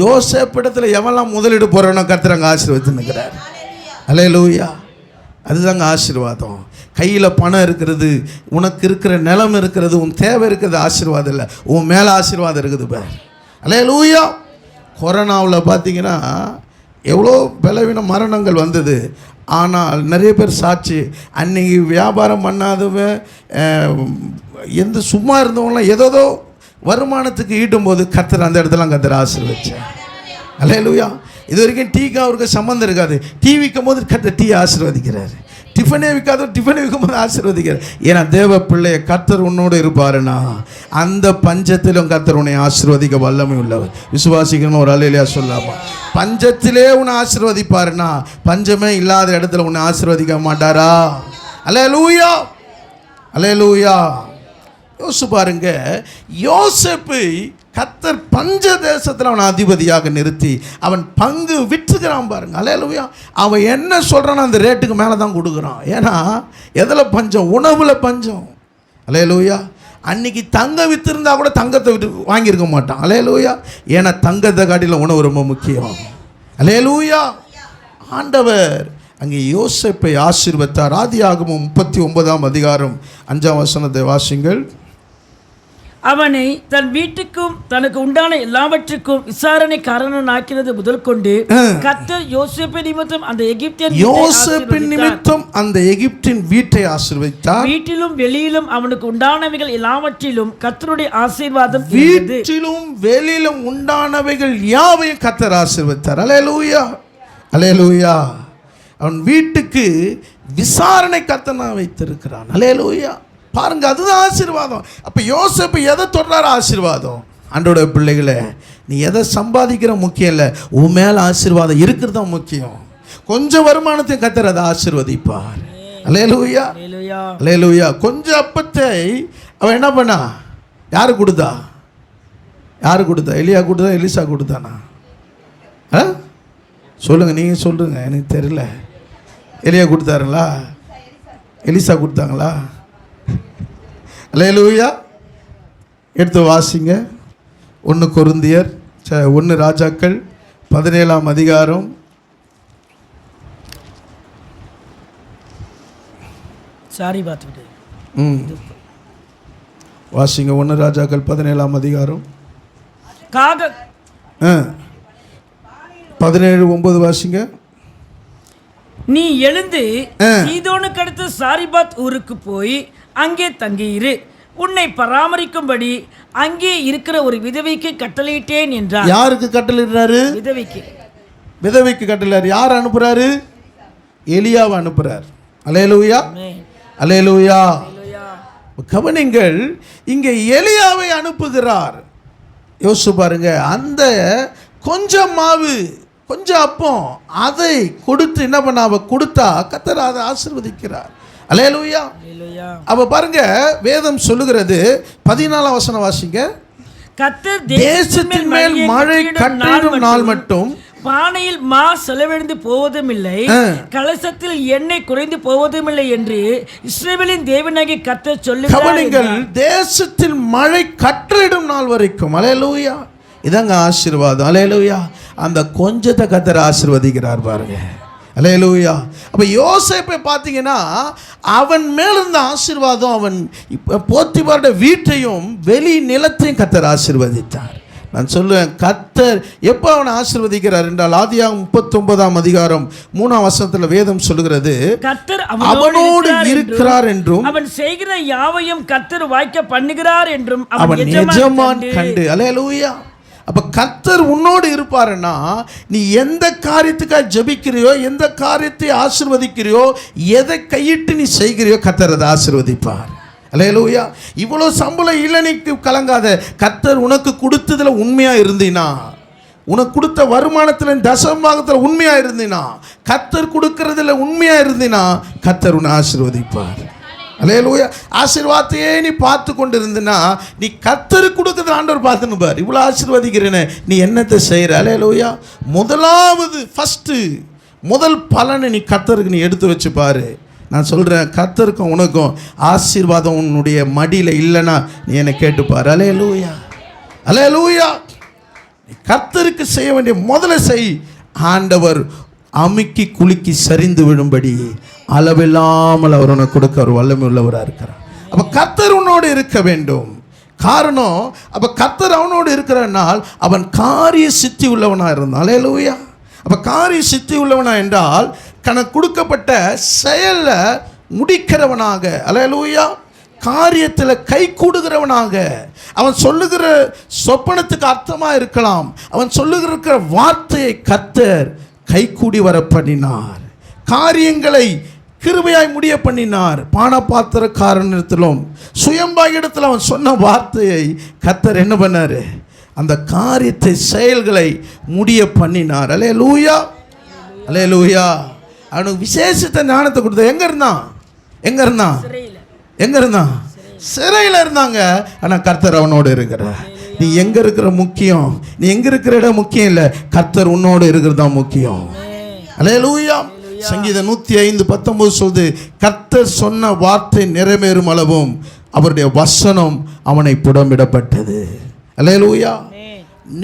யோசேப்பு இடத்துல எவெல்லாம் முதலீடு போகிறவனோ கர்த்தர் அங்கே ஆசீர்வதிச்சுன்னுக்கிறார். அல்லேலூயா. அதுதாங்க ஆசீர்வாதம். கையில் பணம் இருக்கிறது, உனக்கு இருக்கிற நிலம் இருக்கிறது, உன் தேவை இருக்கிறது ஆசீர்வாதம் இல்லை, உன் மேலே ஆசீர்வாதம் இருக்குது பார். அல்லேலூயா. கொரோனாவில் பார்த்தீங்கன்னா எவ்வளோ பலவீன மரணங்கள் வந்தது. ஆனால் நிறைய பேர் சாட்சி, அன்றைக்கி வியாபாரம் பண்ணாதவன், எந்த சும்மா இருந்தவங்களாம் ஏதோ வருமானத்துக்கு ஈட்டும்போது கர்த்தர் அந்த இடத்துல கர்த்தர் ஆசீர்வதிச்சார். அல்லேலூயா. இது வரைக்கும் டீக்கு அவருக்கு சம்மந்தம் இருக்காது. டீ விற்கும் போது கர்த்தர் டீ ஆசீர்வதிக்கிறார், டிஃபனே விற்காத டிஃபனை விற்கும் போது ஆசீர்வதிக்கிறார். ஏன்னா தேவ பிள்ளைய கர்த்தர் உன்னோடு இருப்பாருன்னா அந்த பஞ்சத்திலும் கர்த்தர் உன்னை ஆசீர்வதிக்க வல்லமை உள்ளவர். விசுவாசிக்கணும் ஒரு அல்லேலூயா சொல்லாமா? பஞ்சத்திலே உன்னை ஆசீர்வதிப்பாருன்னா பஞ்சமே இல்லாத இடத்துல உன்னை ஆசீர்வதிக்க மாட்டாரா? அல்லேலூயா, அல்லேலூயா. யோசிச்சு பாருங்க, யோசேப்பை கர்த்தர் பஞ்ச தேசத்தில் அவன் அதிபதியாக நிறுத்தி அவன் பங்கு விற்றுக்கிறான் பாருங்க. அல்லேலூயா. அவன் என்ன சொல்கிறானோ அந்த ரேட்டுக்கு மேலே தான் கொடுக்குறான். ஏன்னா எதில் பஞ்சம்? உணவில் பஞ்சம். அல்லேலூயா. அன்னைக்கு தங்கம் விற்றுருந்தா கூட தங்கத்தை விட்டு வாங்கியிருக்க மாட்டான். அல்லேலூயா. ஏன்னா தங்கத்தை காட்டில உணவு ரொம்ப முக்கியம். அல்லேலூயா. ஆண்டவர் அங்கே யோசேப்பை ஆசீர்வதித்தார். ஆதியாகமம் 39ஆம் அதிகாரம் 5ஆம் வசனத்தை வாசிங்கள். அவனை தன் வீட்டுக்கும் தனக்கு உண்டான எல்லாவற்றுக்கும் விசாரணைக்காரனாக்கினது முதல் கொண்டு கர்த்தர் யோசேப்பின் நிமித்தம் அந்த எகிப்தின் வீட்டை ஆசீர்வதித்தார். வீட்டிலும் வெளியிலும் அவனுக்கு உண்டானவைகள் எல்லாவற்றிலும் கர்த்தருடைய ஆசீர்வாதம். வீட்டிலும் வெளியிலும் உண்டானவைகள் யாவையும் கர்த்தர் ஆசீர்வதித்தார். அல்லேலூயா, அல்லேலூயா. அவன் வீட்டுக்கு விசாரணை கர்த்தர் வைத்திருக்கிறான். அல்லேலூயா. பாருங்க, அதுதான் ஆசீர்வாதம். அப்போ யோசேப்பு எதை தொடர்றாரு? ஆசீர்வாதம். ஆண்டோட பிள்ளைகளை, நீ எதை சம்பாதிக்கிற முக்கியம் இல்லை, உன் மேலே ஆசீர்வாதம் இருக்கிறது தான் முக்கியம். கொஞ்சம் வருமானத்தையும் கர்த்தர் அதை ஆசீர்வதிப்பார். அல்லேலூயா, அல்லேலூயா. கொஞ்சம் அப்பத்தை அவன் என்ன பண்ணா? யாரு கொடுத்தா? யாரு கொடுத்தா? எலியா கொடுத்தா, எலிசா கொடுத்தானா? சொல்லுங்க, நீங்கள் சொல்லுங்க, எனக்கு தெரியல. எலியா கொடுத்தாருங்களா? எலிசா கொடுத்தாங்களா? அல்லேலூயா. எடுத்து வாசிங்க. 1 கொரிந்தியர் 1 ராஜாக்கள் 17ஆம் அதிகாரம். சாரி பார்த்துட்டு வாசிங்க. 1 ராஜாக்கள் 17ஆம் அதிகாரம் 17:9 வாசிங்க. நீ எழுந்து சீதோனுக்கு அடுத்து சாரிபாத் ஊருக்கு போய் அங்கே தங்கியிரு, உன்னை பராமரிக்கும்படி அங்கே இருக்கிற ஒரு விதவைக்கு கட்டளையிட்டேன் என்றார். யாருக்கு கட்டளையிடுறாரு? விதவைக்கு. விதவைக்கு கட்டளையார். யார் அனுப்புறாரு? எலியாவை அனுப்புறார். அல்லேலூயா, அல்லேலூயா. கவனிங்கள், இங்கே எலியாவை அனுப்புகிறார். யோசிச்சு பாருங்க. அந்த கொஞ்சம் மாவு, கொஞ்சம் அப்பம், அதை கொடுத்து என்ன பண்ண? அவ கொடுத்தா கர்த்தர் அதை ஆசீர்வதிக்கிறார். அல்லேலூயா. அவ பாருங்க, வேதம் சொல்லுகிறது 14ஆம் வசனம் வாசிங்க. கர்த்தர் தேசத்தின் மேல் மழை கட்டளையிடும் நாள் மட்டும் பானையில் மா செலவிழந்து போவதும் இல்லை, கலசத்தில் எண்ணெய் குறைந்து போவதும் இல்லை என்று இஸ்ரவேலின் தேவனாகிய கர்த்தர் சொல்லுகிறார். கவனிங்கள், தேசத்தில் மழை கட்டளையிடும் நாள் வரைக்கும். அல்லேலூயா. இதாங்க ஆசீர்வாதம். அல்லேலூயா. அந்த கொஞ்சத்தை கர்த்தர் ஆசீர்வதிக்கிறார் பாருங்க. அல்லேலூயா. அப்போ யோசேப்பை பார்த்தீங்கன்னா அவன் மேலிருந்த ஆசீர்வாதம் அவன் போத்திபாருடைய வீட்டையும் வெளி நிலத்தையும் கர்த்தர் ஆசீர்வதித்தார். நான் சொல்லுவேன், கர்த்தர் எப்போ அவனை ஆசீர்வதிக்கிறார் என்றால் ஆதியாகமம் 39ஆம் அதிகாரம் 3ஆம் வசனத்தில் வேதம் சொல்லுகிறது, கர்த்தர் அவனோடு இருக்கிறார் என்றும் அவன் செய்கிற யாவையும் கர்த்தர் வாய்க்க பண்ணுகிறார் என்றும் அவன் எஜமான் கண்டு. அல்லேலூயா. அப்போ கர்த்தர் உன்னோடு இருப்பாருன்னா நீ எந்த காரியத்துக்காக ஜெபிக்கிறியோ, எந்த காரியத்தை ஆசீர்வதிக்கிறியோ, எதை கையிட்டு நீ செய்கிறியோ, கர்த்தர் அதை ஆசீர்வதிப்பார். அல்லேலூயா. இவ்வளோ சம்பளம் இல்லை நீ கலங்காத. கர்த்தர் உனக்கு கொடுத்ததுல உண்மையா இருந்தீனா, உனக்கு கொடுத்த வருமானத்தில் தசமபாகத்தில் உண்மையா இருந்தீனா, கர்த்தர் கொடுக்கறதுல உண்மையா இருந்தீனா, கர்த்தர் உன்னை ஆசீர்வதிப்பார். அல்லேலூயா. ஆசீர்வாதத்தையே நீ பார்த்து கொண்டு இருந்தனா, நீ கர்த்தருக்கு கொடுக்குறது ஆண்டவர் பார்த்துன்னு பார். இவ்வளோ ஆசீர்வதிக்கிறேன்னு நீ என்னத்தை செய்கிற? அல்லேலூயா. முதலாவது முதல் பலனை நீ கர்த்தருக்கு நீ எடுத்து வச்சு பாரு. நான் சொல்கிறேன், கர்த்தருக்கும் உனக்கும் ஆசீர்வாதம் உன்னுடைய மடியில் இல்லைன்னா நீ என்னை கேட்டுப்பார். அல்லேலூயா, அல்லேலூயா. கர்த்தருக்கு செய்ய வேண்டிய முதல்ல செய். ஆண்டவர் அமுக்கி குலுக்கி சரிந்து விடும்படி அளவில்லாமல் அவர் உனக்கு கொடுக்க ஒரு வல்லமை உள்ளவராக இருக்கிறார். அப்போ கர்த்தர் உன்னோடு இருக்க வேண்டும். காரணம், அப்போ கர்த்தர் அவனோடு இருக்கிறனால் அவன் காரிய சித்தி உள்ளவனாக இருந்தான். அல்லேலூயா. அப்போ காரிய சித்தி உள்ளவனா என்றால் கணக்கு கொடுக்கப்பட்ட செயலில் முடிக்கிறவனாக, அல்லேலூயா, காரியத்தில் கை கூடுகிறவனாக. அவன் சொல்லுகிற சொப்பனத்துக்கு அர்த்தமாக இருக்கலாம், அவன் சொல்லுகிற வார்த்தையை கர்த்தர் கை கூடி வர பண்ணினார். காரியங்களை கிருபையாய் முடிய பண்ணினார். பானபாத்திரக்காரனிடத்திலும் சுயம்பாகிடத்தில் அவன் சொன்ன வார்த்தையை கர்த்தர் என்ன பண்ணார்? அந்த காரியத்தை செயல்களை முடிய பண்ணினார். அல்லேலூயா, அல்லேலூயா. அவனுக்கு விசேஷத்தை ஞானத்தை கொடுத்த. எங்க இருந்தான்? சிறையில் இருந்தாங்க. ஆனால் கர்த்தர் அவனோடு இருக்கிறார். நீ எங்க இருக்கிற முக்கியம், நீ எங்க இருக்கிற இடம் முக்கியம் இல்லை, கர்த்தர் உன்னோடு இருக்கிறது தான் முக்கியம். அல்லேலூயா. சங்கீதம் 105:19 சொல்லுது, கர்த்தர் சொன்ன வார்த்தை நிறைவேறும் அளவும் அவருடைய வசனம் அவனை புடமிடப்பட்டது. அல்லேலூயா.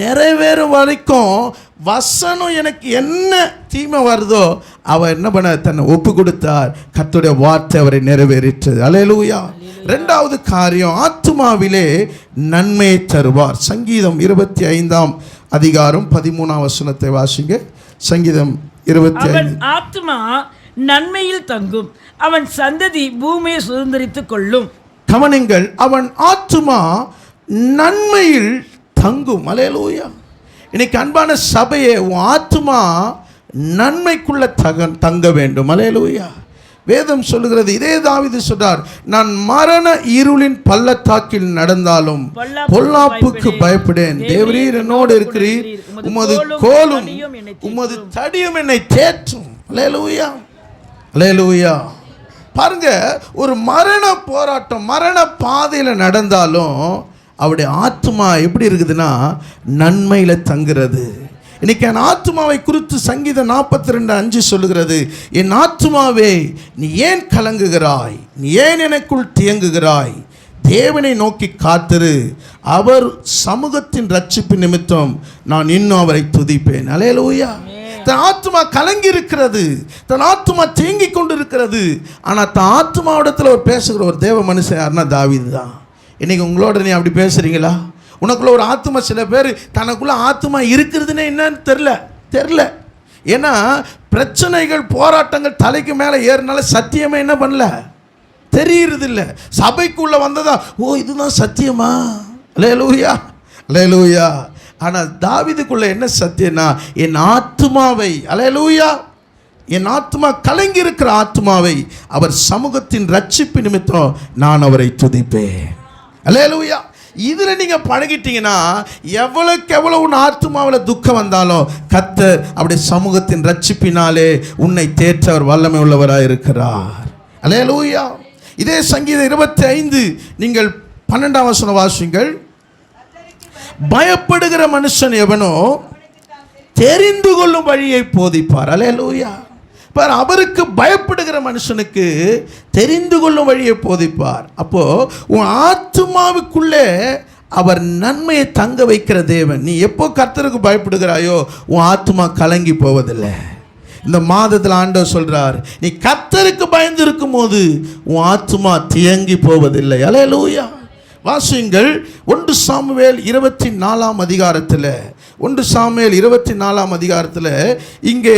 நிறைவேறும் வரைக்கும் வசனம் எனக்கு என்ன தீமை வருதோ அவர் என்ன பண்ண தன்னை ஒப்பு கொடுத்தார். கர்த்தருடைய வார்த்தை அவரை நிறைவேறிற்றது. அல்லேலூயா. இரண்டாவது காரியம், ஆத்துமாவிலே நன்மையை தருவார். சங்கீதம் 25 அதிகாரம் 13 வசனத்தை வாசிங்க. சங்கீதம் 25. அவன் ஆத்துமா நன்மையில் தங்கும், அவன் சந்ததி பூமியை சுதந்தரித்துக் கொள்ளும். கவனிங்கள், அவன் ஆத்துமா நன்மையில் தங்கும். அல்லேலூயா. இன்னைக்கு அன்பான சபையே, உன் ஆத்துமா நன்மைக்குள்ள தங்க வேண்டும். அல்லேலூயா. வேதம் சொல்லுகிறது, இதே தாவீது சொல்றார், நான் மரண இருளின் பள்ளத்தாக்கில் நடந்தாலும் பொல்லாப்புக்கு பயப்படேன், தேவரீர் என்னோடு இருக்கிறீர், உமது கோலும் உமது தடியும் என்னை தேற்றும். அல்லேலூயா. அல்லேலூயா. பாருங்க, ஒரு மரண போராட்டம், மரண பாதையில் நடந்தாலும் அவருடைய ஆத்மா எப்படி இருக்குதுன்னா நன்மையில் தங்குறது. இன்னைக்கு என் ஆத்மாவை குறித்து சங்கீதம் 42:5 சொல்லுகிறது, என் ஆத்மாவே நீ ஏன் கலங்குகிறாய், நீ ஏன் எனக்குள் தியங்குகிறாய், தேவனை நோக்கி காத்திரு, அவர் சமூகத்தின் ரட்சிப்பு நிமித்தம் நான் இன்னும் அவரை துதிப்பேன். அல்லேலூயா. தன் ஆத்மா கலங்கி இருக்கிறது, தன் ஆத்மா தேங்கி கொண்டு இருக்கிறது. ஆனால் தன் ஆத்மாவிடத்தில் ஒரு பேசுகிற ஒரு தேவ மனுஷன் யாருன்னா தாவீது தான். இன்னைக்கு உங்களோட நீ அப்படி பேசுறீங்களா? உனக்குள்ள ஒரு ஆத்மா, சில பேர் தனக்குள்ள ஆத்மா இருக்கிறதுன்னு என்னன்னு தெரில. ஏன்னா பிரச்சனைகள் போராட்டங்கள் தலைக்கு மேலே ஏறினால சத்தியமே என்ன பண்ணல, தெரியுறது இல்லை. சபைக்குள்ள வந்ததா, ஓ இதுதான் சத்தியமா? அல்லேலூயா. அல்லேலூயா. ஆனால் தாவீதுக்குள்ள என்ன சத்தியம்னா, என் ஆத்மாவை, அல்லேலூயா, என் ஆத்மா கலங்கி இருக்கிற ஆத்மாவை அவர் சமூகத்தின் ரட்சிப்பு நிமித்தம் நான் அவரை துதிப்பேன். அல்லேலூயா. இதில் நீங்கள் பழகிட்டீங்கன்னா எவ்வளோக்கு எவ்வளோ உன் ஆத்மாவில் துக்கம் வந்தாலும் கர்த்தர் அப்படி சமூகத்தின் ரட்சிப்பினாலே உன்னை தேற்ற அவர் வல்லமை உள்ளவராக இருக்கிறார். அல்லேலூயா. இதே சங்கீதம் 25 நீங்கள் 12 வசனம் வாசிங்கள். பயப்படுகிற மனுஷன் எவனோ தெரிந்து கொள்ளும் வழியை போதிப்பார். அல்லேலூயா. பார், அவருக்கு பயப்படுகிற மனுஷனுக்கு தெரிந்து கொள்ளும் வழியை போதிப்பார். அப்போ உன் ஆத்மாவுக்குள்ளே அவர் நன்மையை தங்க வைக்கிற தேவன். நீ எப்போ கர்த்தருக்கு பயப்படுகிறாயோ உன் ஆத்மா கலங்கி போவதில்லை. இந்த மாதத்தில் ஆண்டவர் சொல்றார், நீ கர்த்தருக்கு பயந்து இருக்கும் போது உன் ஆத்மா தியங்கி போவதில்லை. அல்லேலூயா. வாசியுங்கள் 1 சாமுவேல் 24 அதிகாரத்தில், 1 சாமுவேல் 24 அதிகாரத்தில் இங்கே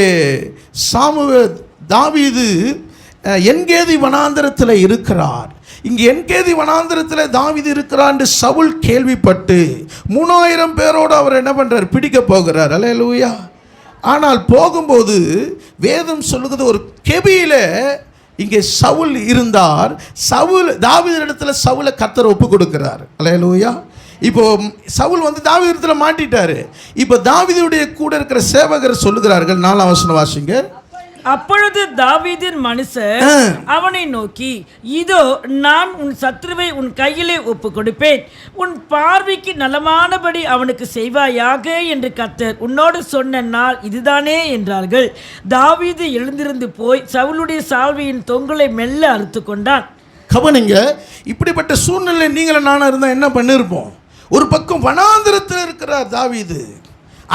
தாவீது என்கேதி வனாந்தரத்தில் இருக்கிறார். இங்கே என்கேதி வனாந்தரத்தில் தாவீது இருக்கிறார் என்று சவுல் கேள்விப்பட்டு 3000 பேரோடு அவர் என்ன பண்ணுறார், பிடிக்க போகிறார். அல்லேலூயா. ஆனால் போகும்போது வேதம் சொல்லுகிறது, ஒரு கெபியில இங்கே சவுல் இருந்தார். தாவீது இடத்துல சவுலை கர்த்தர் ஒப்பு கொடுக்கிறார். அல்லேலூயா. இப்போ சவுல் தாவீது இடத்துல மாட்டிட்டாரு. இப்போ தாவீதுடைய கூட இருக்கிற சேவகர் சொல்லுகிறார்கள், 4 வசனம் வாசிங்க. அப்பொழுது தாவீதின் மனுஷர் அவனை நோக்கி, இதோ நான் உன் சத்துருவை உன் கையிலே ஒப்பு கொடுப்பேன், உன் பார்வைக்கு நலமானபடி அவனுக்கு செய்வாயாக என்று கர்த்தர் உன்னோடு சொன்ன நாள் இதுதானே என்றார்கள். தாவீது எழுந்திருந்து போய் சவுலுடைய சால்வையின் தொங்கலை மெல்ல அறுத்து கொண்டான். கவனிங்க, இப்படிப்பட்ட சூழ்நிலை நீங்களும் நானும் இருந்தால் என்ன பண்ணியிருப்போம்? ஒரு பக்கம் வனாந்திரத்தில் இருக்கிறார் தாவீது,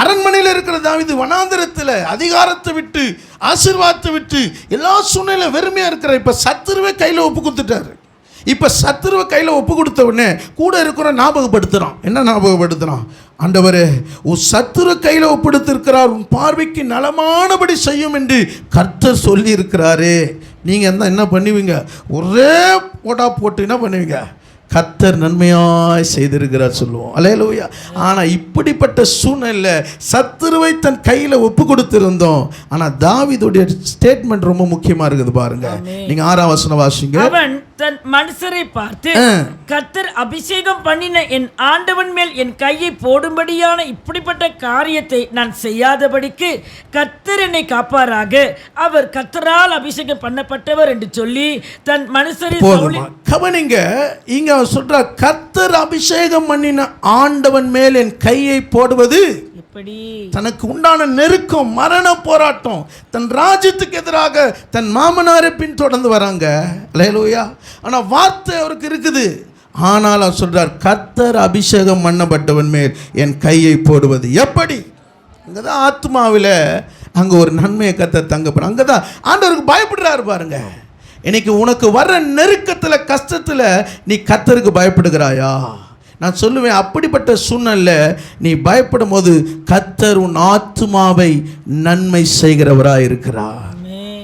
அரண்மனையில் இருக்கிற தாவீது வனாந்திரத்தில் அதிகாரத்தை விட்டு ஆசீர்வாதத்தை விட்டு எல்லா சூழ்நிலையும் வெறுமையாக இருக்கிறார். இப்போ சத்துருவை கையில் ஒப்பு கொடுத்துட்டாரு. இப்போ சத்துருவை கையில் ஒப்பு கொடுத்த உடனே கூட இருக்கிற ஞாபகப்படுத்துகிறான். என்ன ஞாபகப்படுத்துகிறான்? ஆண்டவரே, உன் சத்துரு கையில் ஒப்படுத்திருக்கிறார், உன் பார்வைக்கு நலமானபடி செய்யும் என்று கர்த்தர் சொல்லி இருக்கிறாரே. நீங்கள் என்ன பண்ணுவீங்க? ஒரே போட்டா போட்டு என்ன பண்ணுவீங்க? கர்த்தர் நன்மையாய் செய்திருக்கிறார் சொல்லுவோம். அல்லேலூயா. ஆனால் இப்படிப்பட்ட சூழ்நிலை சத்துருவை தன் கையில் ஒப்பு கொடுத்திருந்தோம். ஆனால் தாவீதுடைய ஸ்டேட்மெண்ட் ரொம்ப முக்கியமாக இருக்குது பாருங்க. நீங்க 6 வசனம் வாசிங்க. அவன் தன் மனுஷரை பார்த்து, கர்த்தர் அபிஷேகம் பண்ணின என் ஆண்டவன் மேல் என் கையை போடும்படியான இப்படிப்பட்ட காரியத்தை நான் செய்யாதபடிக்கு கர்த்தர் என்னை காப்பாராக, அவர் கர்த்தரால் அபிஷேகம் பண்ணப்பட்டவர் என்று சொல்லி தன் மனுஷரை கவனிங்க. இங்க சொல்ற, கர்த்தர் அபிஷேகம் பண்ணின ஆண்டவன் மேல் என் கையை போடுவது எப்படி? தனக்கு உண்டான நெருக்கம், மரண போராட்டம், தன் ராஜ்யத்துக்கு எதிராக தன் மாமனாரை பின் தொடர்ந்து வராங்க. அல்லேலூயா. ஆனா வார்த்தை அவருக்கு இருக்குது. ஆனால் அவர் சொல்றார், கர்த்தர் அபிஷேகம் பண்ணப்பட்டவன் மேல் என் கையை போடுவது எப்படி? அங்கே தான் ஆத்மாவில் அங்கே ஒரு நன்மையை கர்த்தர் தங்கப்படுற, அங்கே தான் ஆண்டவருக்கு பயப்படுறாரு பாருங்க. இன்னைக்கு உனக்கு வர்ற நெருக்கத்தில் கஷ்டத்தில் நீ கர்த்தருக்கு பயப்படுகிறாயா? நான் சொல்லுவேன், அப்படிப்பட்ட சூழ்நிலை நீ பயப்படும் போது கர்த்தர் உன் ஆத்மாவை நன்மை செய்கிறவராக இருக்கிறார்.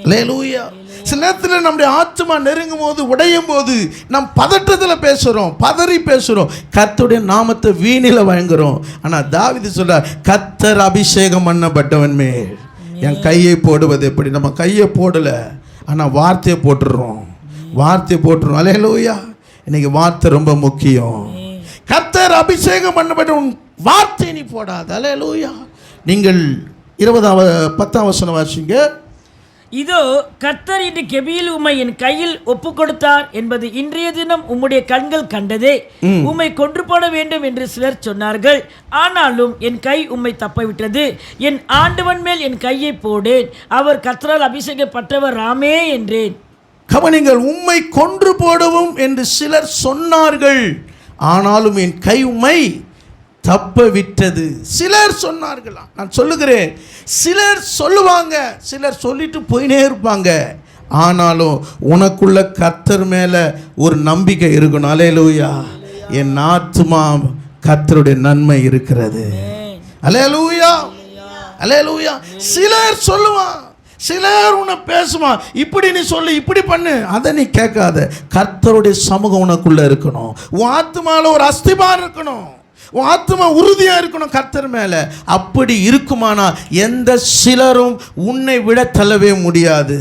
அல்லேலூயா. சில நேரத்தில் நம்முடைய ஆத்மா நெருங்கும் போது, உடையும் போது நம் பதற்றத்தில் பேசுகிறோம், பதறி பேசுகிறோம், கர்த்தருடைய நாமத்தை வீணில் வழங்குகிறோம். ஆனால் தாவீது சொல்றார், கர்த்தர் அபிஷேகம் பண்ணப்பட்டவன் மேல் என் கையை போடுவது எப்படி? நம்ம கையை போடலை, ஆனால் வார்த்தையை போட்டுடுறோம், வார்த்தையை போட்டுருவோம். அல்லேலூயா. இன்னைக்கு வார்த்தை ரொம்ப முக்கியம். கர்த்தர் அபிஷேகம் பண்ணப்பட்டவன் வார்த்தை நீ போடாத. அல்லேலூயா. நீங்கள் 10ஆம் வசனம் வாசிங்க. இதோ கர்த்தர் இன்று கெபியில் உம்மை என் கையில் ஒப்பு கொடுத்தார் என்பது இன்றைய தினம் உம்முடைய கண்கள் கண்டதே. உம்மை கொன்று போட வேண்டும் என்று சிலர் சொன்னார்கள், ஆனாலும் என் கை உம்மை தப்பவிட்டது. என் ஆண்டவன் மேல் என் கையை போடேன், அவர் கர்த்தரால் அபிஷேகப்பட்டவர் ராமே என்றேன். கவனிங்கள், உம்மை கொன்று போடவும் என்று சிலர் சொன்னார்கள், ஆனாலும் என் கை உம்மை தப்ப விட்டது. சிலர் சொன்னார்களா? நான் சொல்லுகிறேன், சிலர் சொல்லுவாங்க, சிலர் சொல்லிட்டு போயினே இருப்பாங்க. ஆனாலும் உனக்குள்ள கர்த்தர் மேலே ஒரு நம்பிக்கை இருக்கணும். அல்லேலூயா. என் ஆத்துமா கர்த்தருடைய நன்மை இருக்கிறது. அல்லேலூயா, அல்லேலூயா. சிலர் சொல்லுவான், சிலர் உன்னை பேசுவான், இப்படி நீ சொல்லு, இப்படி பண்ணு, அதை நீ கேட்காத. கர்த்தருடைய சமூகம் உனக்குள்ள இருக்கணும். உன் ஆத்துமாவில் ஒரு அஸ்திபாரம் இருக்கணும், உன் ஆத்மா உறுதியாக இருக்கணும் கர்த்தர் மேலே. அப்படி இருக்குமானா எந்த சிலரும் உன்னை விட தள்ளவே முடியாது,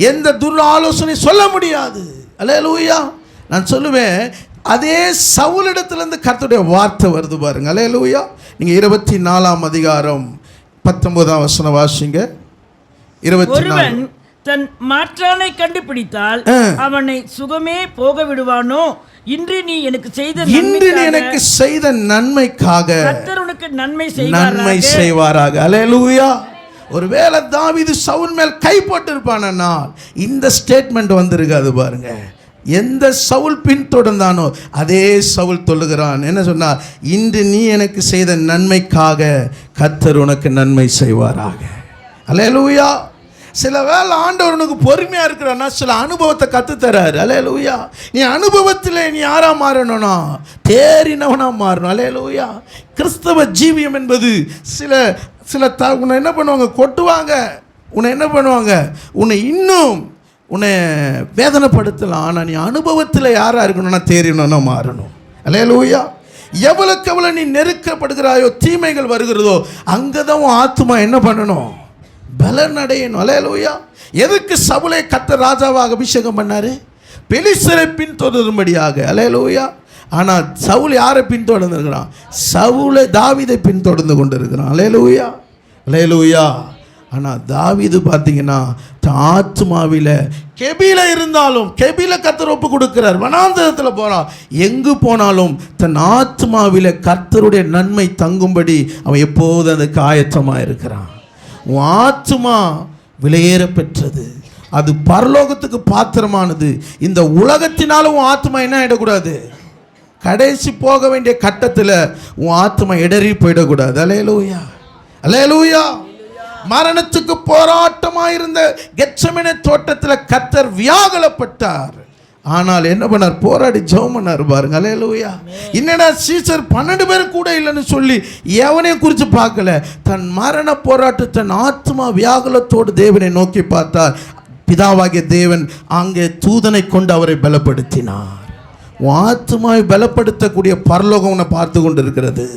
எந்த துர் ஆலோசனை சொல்ல முடியாது. அல்லேலூயா. நான் சொல்லுவேன், அதே சவுலிடத்திலிருந்து கர்த்தருடைய வார்த்தை வருது பாருங்க. அல்லேலூயா. நீங்கள் 24ஆம் அதிகாரம் 19ஆம் வசனம் வாசிங்க. 24. தன் மாற்றானை கண்டுபிடித்தால் அவனை சுகமே போக விடுவானோ? இன்று நீ எனக்கு செய்த நன்மைக்காக கர்த்தர் உனக்கு நன்மை செய்வாராக. அல்லேலூயா. ஒருவேளை தாவீது சவுல் மேல் கை போட்டு இருப்பானா, இந்த ஸ்டேட்மெண்ட் வந்திருக்காது பாருங்க. எந்த சவுல் பின்தொடர்ந்தானோ அதே சவுல் சொல்லுகிறான், என்ன சொன்னார்? இன்று நீ எனக்கு செய்த நன்மைக்காக கர்த்தர் உனக்கு நன்மை செய்வாராக. அல்லேலூயா. சில வேளை ஆண்டவர் உனக்கு பொறுமையாக இருக்கிறான்னா சில அனுபவத்தை கற்றுத்தராரு. அல்லேலூயா. நீ அனுபவத்தில் நீ யாராக மாறணும்னா தேறினவனாக மாறணும். அல்லேலூயா. கிறிஸ்தவ ஜீவியம் என்பது உன்னை என்ன பண்ணுவாங்க? கொட்டுவாங்க. உன்னை என்ன பண்ணுவாங்க? உன்னை வேதனைப்படுத்தலாம். ஆனால் நீ அனுபவத்தில் யாராக இருக்கணும்னா தேறினவனா மாறணும். அல்லேலூயா. எவ்வளோக்கு எவ்வளோ நீ நெருக்கப்படுகிறாயோ, தீமைகள் வருகிறதோ, அங்கே தான் உன் ஆத்துமா என்ன பண்ணணும்? பலன் அடையணும். அல்லேலூயா. எதுக்கு சவுலை கர்த்தர் ராஜாவாக அபிஷேகம் பண்ணாரு? பெலிஸ்தரை பின்தொடரும்படியாக. அல்லேலூயா. ஆனால் சவுல் யாரை பின்தொடர்ந்துருக்கிறான்? சவுலை தாவீதை பின்தொடர்ந்து கொண்டு இருக்கிறான். அல்லேலூயா, அல்லேலூயா. ஆனால் தாவீது பார்த்தீங்கன்னா ஆத்துமாவில் கெபில இருந்தாலும், கெபில கர்த்தர் ஒப்பு கொடுக்கிறார், வனாந்தரத்தில் போகிறான், எங்கு போனாலும் தன் ஆத்துமாவில் கர்த்தருடைய நன்மை தங்கும்படி அவன் எப்போது அதுக்கு ஆயத்தமாக இருக்கிறான். உன் ஆத்துமா விலையேற பெற்றது, அது பரலோகத்துக்கு பாத்திரமானது. இந்த உலகத்தினாலும் உன் ஆத்துமா என்ன ஆகிடக்கூடாது? கடைசி போக வேண்டிய கட்டத்தில் உன் ஆத்துமா இடறி போயிடக்கூடாது. அல்லேலூயா, அல்லேலூயா. மரணத்துக்கு போராட்டமாக இருந்த கெத்செமனே தோட்டத்தில் கர்த்தர் வியாகுலப்பட்டார். ஆனால் என்ன பண்ணார்? போராடி ஜெபம் பண்ணார் பாருங்க. அல்லேலூயா. என்னடா சீசர் 12 பேர் கூட இல்லைன்னு சொல்லி எவனையும் குறித்து பார்க்கல. தன் மரண போராட்டம், தன் ஆத்மா வியாகுலத்தோடு தேவனை நோக்கி பார்த்தார். பிதாவாகிய தேவன் அங்கே தூதனை கொண்டு அவரை பலப்படுத்தினார். ஆத்மாவை பலப்படுத்தக்கூடிய பரலோகம் உன்னை பார்த்து கொண்டு இருக்கிறது.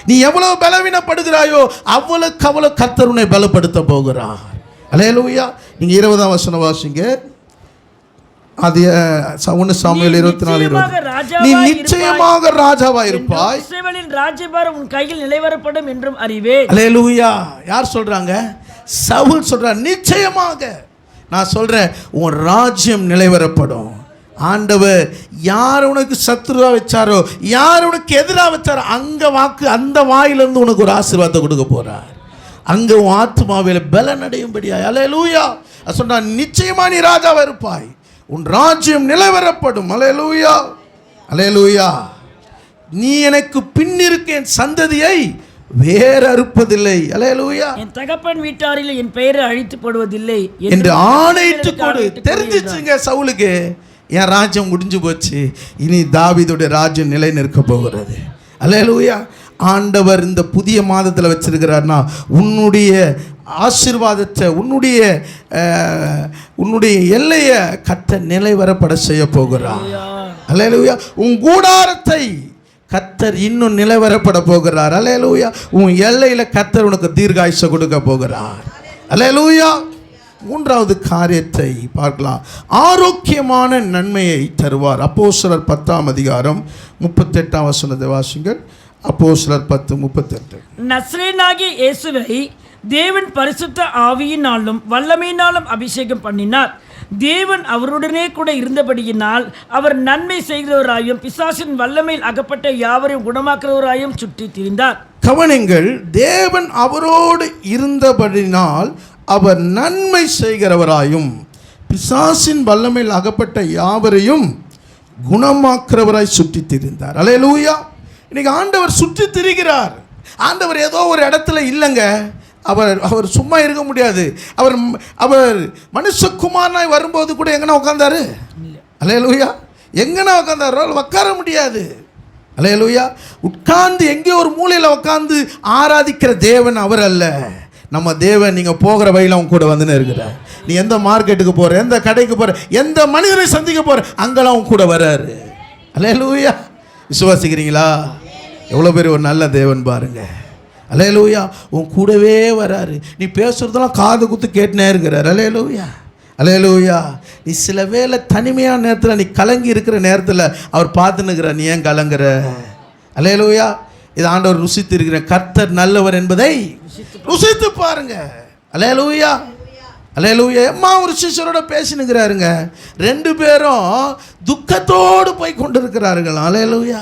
நீ எவ்வளவு பலவீனப்படுகிறாயோ அவ்வளவுக்கு அவ்வளவு கர்த்தர் உன்னை பலப்படுத்த போகிறார். அல்லேலூயா. நீங்கள் 20ஆம் வசனம் வாசிங்க. அது 1 சாமுவேல் 24:20. நீ நிச்சயமாக ராஜாவா இருப்பாய், இஸ்ரவேலின் ராஜ்யபாரம் உன் கையில் நிலைவரப்படும் என்றும் அறிவேன். அல்லேலூயா. யார் சொல்றாங்க? சவுல் சொல்றார். நிச்சயமாக நான் சொல்றேன், உன் ராஜ்யம் நிலைவரப்படும். ஆண்டவர் யார் உனக்கு சத்துருவா வச்சாரோ, யார் உனக்கு எதிராக வச்சாரோ, அந்த வாயிலிருந்து உனக்கு ஒரு ஆசீர்வாதத்தை கொடுக்க போறார். அங்கே உன் ஆத்மாவில் பலன் அடையும்படியாய். அல்லேலூயா. சொன்னா நிச்சயமா நீ ராஜாவா இருப்பாய், உன் ராஜ்யம் நிலைவரப்படும். அல்லேலூயா, அல்லேலூயா. நீ எனக்கு பின்னிருக்க என் சந்ததியை வேர் அறுப்பதில்லை. அல்லேலூயா. என் தகப்பன் வீட்டாரில் என் பெயரை அழித்து போடுவதில்லை என்று ஆணையிட்டு கொடு. தெரிஞ்சிச்சுங்க சவுலுக்கு, என் ராஜ்யம் முடிஞ்சு போச்சு, இனி தாவீதுடைய ராஜ்யம் நிலை நிற்க போகிறது. அல்லேலூயா. ஆண்டவர் இந்த புதிய மாதத்தில் வச்சிருக்கிறார்னா உன்னுடைய ஆசீர்வாதத்தை, உன்னுடைய எல்லையை கர்த்தர் நிலைவரப்பட செய்ய போகிறார். அல்லேலூயா. உன் கூடாரத்தை கர்த்தர் இன்னும் நிலைவரப்பட போகிறார். அல்லேலூயா. உன் எல்லையில கர்த்தர் உனக்கு தீர்காயுசை கொடுக்க போகிறார். அல்லேலூயா. மூன்றாவது காரியத்தை பார்க்கலாம். ஆரோக்கியமான நன்மையை தருவார். அப்போஸ்தலர் 10:38 வாசிங்கள். அப்போஸ்தலர் 10:38. நசரேயனாகிய இயேசுவை தேவன் பரிசுத்த ஆவியினாலும் வல்லமையினாலும் அபிஷேகம் பண்ணினார். தேவன் அவருடனே கூட இருந்தபடியினால் அவர் நன்மை செய்கிறவராயும் பிசாசின் வல்லமையில் அகப்பட்ட யாவரையும் குணமாக்குறவராயும் சுற்றி திரிந்தார். கவனிங்கள், தேவன் அவரோடு இருந்தபடினால் அவர் நன்மை செய்கிறவராயும் பிசாசின் வல்லமையில் அகப்பட்ட யாவரையும் குணமாக்குறவராய் சுற்றி திரிந்தார். அல்லேலூயா. இன்னைக்கு ஆண்டவர் சுற்றி திரிகிறார். ஆண்டவர் ஏதோ ஒரு இடத்துல இல்லைங்க. அவர் சும்மா இருக்க முடியாது. அவர் மனுஷகுமாரனாய் வரும்போது கூட எங்கன்னா உட்கார்ந்தாரு? அல்லேலூயா. எங்கன்னா உட்கார்ந்தாரு? உட்கார முடியாது. அல்லேலூயா. உட்கார்ந்து எங்கே ஒரு மூலையில் உட்கார்ந்து ஆராதிக்கிற தேவன் அவர் அல்ல. நம்ம தேவன் நீங்கள் போகிற வழியில் அவங்க கூட வந்துன்னு இருக்கிறார். நீ எந்த மார்க்கெட்டுக்கு போகிற, எந்த கடைக்கு போகிற, எந்த மனிதரை சந்திக்க போகிற, அங்கெல்லாம் அவங்க கூட வர்றாரு. அல்லேலூயா. விசுவாசிக்கிறீங்களா? எவ்வளோ பேர் ஒரு நல்ல தேவன் பாருங்க. அல்லேலூயா. உன் கூடவே வராரு. நீ பேசுறதெல்லாம் காது குத்து கேட்டுனே இருக்கிறார். அல்லேலூயா. அல்லேலூயா. நீ சில வேளை தனிமையான நேரத்தில், நீ கலங்கி இருக்கிற நேரத்தில் அவர் பார்த்துன்னுக்கிறார். நீ ஏன் கலங்குற? அல்லேலூயா. இது ஆண்டவர் ருசித்து இருக்கிற கர்த்தர் நல்லவர் என்பதை ருசித்து பாருங்க. அல்லேலூயா. அல்லேலூயா. அம்மா ஒரு சிஷ்யரோட பேசினுக்கிறாருங்க. 2 பேரும் துக்கத்தோடு போய் கொண்டிருக்கிறார்கள். அல்லேலூயா.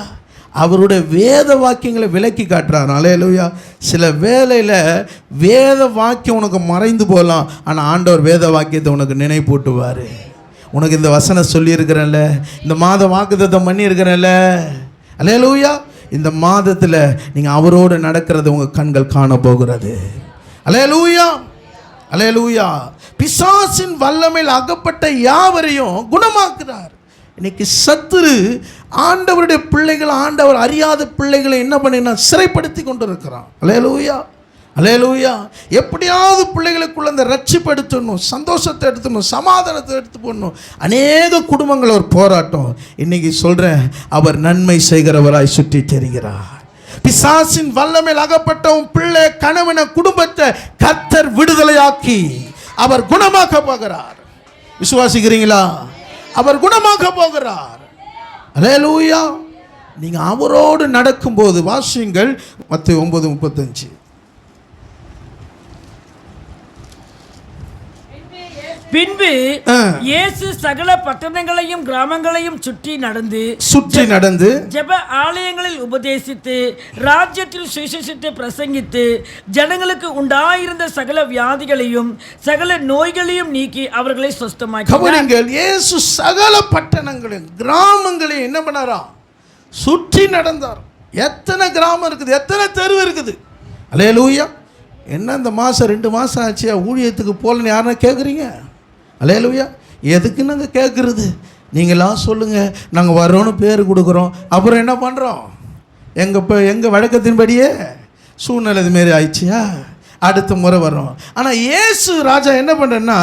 அவருடைய வேத வாக்கியங்களை விளக்கி காட்டுறாரு. அல்லேலூயா. சில வேளையில் வேத வாக்கியம் உனக்கு மறைந்து போகலாம், ஆனால் ஆண்டவர் வேத வாக்கியத்தை உனக்கு நினைப்பூட்டுவார். உனக்கு இந்த வசனம் சொல்லியிருக்கிறேன்ல, இந்த மாத வாக்குத்தத்தம் பண்ணியிருக்கிறேன்ல. அல்லேலூயா. இந்த மாதத்தில் நீங்கள் அவரோடு நடக்கிறது உங்கள் கண்கள் காண போகிறது. அல்லேலூயா. அல்லேலூயா. பிசாசின் வல்லமையில் அகப்பட்ட யாவரையும் குணமாக்குறார். இன்னைக்கு சத்துரு ஆண்டவருடைய பிள்ளைகள், ஆண்டவர் அறியாத பிள்ளைகளை என்ன பண்ணினா சிறைப்படுத்தி கொண்டு இருக்கிறான். அல்லேலூயா. அல்லேலூயா. எப்படியாவது பிள்ளைகளுக்குள்ள அந்த ரட்சிப்படுத்தணும், சந்தோஷத்தை எடுத்துணும், சமாதானத்தை எடுத்து போடணும். அநேக குடும்பங்கள் ஒரு போராட்டம். இன்னைக்கு சொல்கிறேன், அவர் நன்மை செய்கிறவராய் சுற்றி தெரிகிறார். பிசாசின் வல்லமையில் அகப்பட்ட உன் பிள்ளை, கணவன, குடும்பத்தை கர்த்தர் விடுதலையாக்கி அவர் குணமாக்க போகிறார். விசுவாசிக்கிறீங்களா? அவர் குணமாக்க போகிறார். அல்லேலூயா. நீங்கள் அவரோடு நடக்கும்போது வாசியுங்கள். மத்தேயு 9:35. பின்பு இயேசு சகல பட்டணங்களையும் கிராமங்களையும் சுற்றி நடந்து ஜெப ஆலயங்களில் உபதேசித்து ராஜ்யத்தில் சுவிசேஷத்தை பிரசங்கித்து ஜனங்களுக்கு உண்டாயிருந்த சகல வியாதிகளையும் சகல நோய்களையும் நீக்கி அவர்களை சுஸ்தமாக்கினார். இயேசு சகல பட்டணங்களையும் கிராமங்களையும் என்ன பண்ணாரா? சுற்றி நடந்தார். எத்தனை கிராமம் இருக்குது, எத்தனை தெரு இருக்குது. அல்லேலூயா. என்ன இந்த மாதம் 2 மாதம் ஆச்சு ஊழியத்துக்கு போகலன்னு யாருன்னா கேட்குறீங்க? அல்லேலூயா. எதுக்குன்னு அங்கே கேட்குறது? நீங்களாம் சொல்லுங்கள், நாங்கள் வரோன்னு பேர் கொடுக்குறோம், அப்புறம் என்ன பண்ணுறோம்? எங்கள் வழக்கத்தின்படியே சூழ்நிலை இதுமாரி ஆயிடுச்சியா, அடுத்த முறை வர்றோம். ஆனால் இயேசு ராஜா என்ன பண்ணுறேன்னா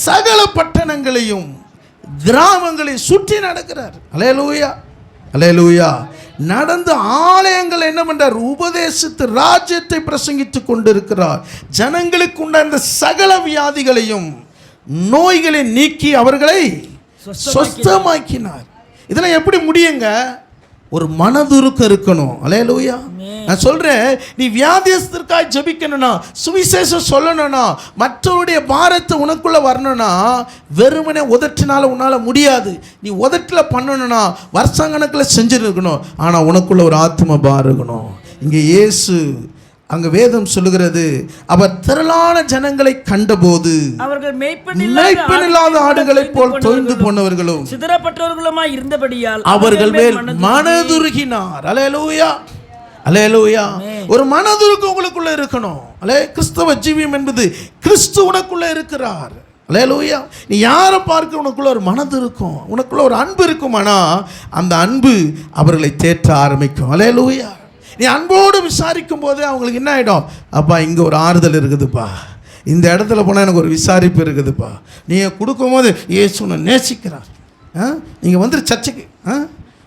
சகல பட்டணங்களையும் கிராமங்களையும் சுற்றி நடக்கிறார். அல்லேலூயா. அல்லேலூயா. நடந்து ஆலயங்களை என்ன பண்றார்? உபதேசித்து ராஜ்யத்தை பிரசங்கித்து கொண்டிருக்கிறார். ஜனங்களுக்கு உண்டான சகல வியாதிகளையும் நோய்களை நீக்கி அவர்களை சொஸ்தமாக்கினார். இதெல்லாம் எப்படி முடியுங்க? ஒரு மனதுருக்கம் இருக்கணும். அல்லேலூயா. நான் சொல்றேன், நீ வியாதியஸ்தற்காய் ஜெபிக்கணும்னா, சுவிசேஷம் சொல்லணும்னா, மற்றவருடைய பாரத்தை உனக்குள்ள வரணும்னா வெறுமனே உதட்டினால உன்னால முடியாது. நீ உதட்டில் பண்ணணும்னா வருஷக்கணக்கில் செஞ்சுருக்கணும். ஆனால் உனக்குள்ள ஒரு ஆத்ம பாரம் இருக்கணும். இங்கே இயேசு, அங்க வேதம் சொல்லுகிறது, அவர் திரளான ஜனங்களை கண்டபோது அவர்கள் மேய்ப்பனில்லாத ஆடுகளைப் போல் தொய்ந்து போனவர்களும் சிதறப்பட்டவர்களுமாய் இருந்தபடியால் அவர்கள் மேல் மனதுருகினார். அல்லேலூயா. அல்லேலூயா. ஒரு மனதுருக்கம் உங்களுக்குள்ள இருக்கணும். கிறிஸ்தவ ஜீவியம் என்பது கிறிஸ்து உனக்குள்ள இருக்கிறார். அல்லேலூயா. நீ யாரை பார்க்க உனக்குள்ள ஒரு மனது இருக்கும், உனக்குள்ள ஒரு அன்பு இருக்குமானா அந்த அன்பு அவர்களை தேற்ற ஆரம்பிக்கும். அல்லேலூயா. நீ அன்போடு விசாரிக்கும் போது அவங்களுக்கு என்ன ஆகிடும், அப்பா இங்கே ஒரு ஆறுதல் இருக்குதுப்பா, இந்த இடத்துல போனால் எனக்கு ஒரு விசாரிப்பு இருக்குதுப்பா, நீங்கள் கொடுக்கும்போது இயேசுவை நேசிக்கிறார். நீங்கள் வந்து சர்ச்சைக்கு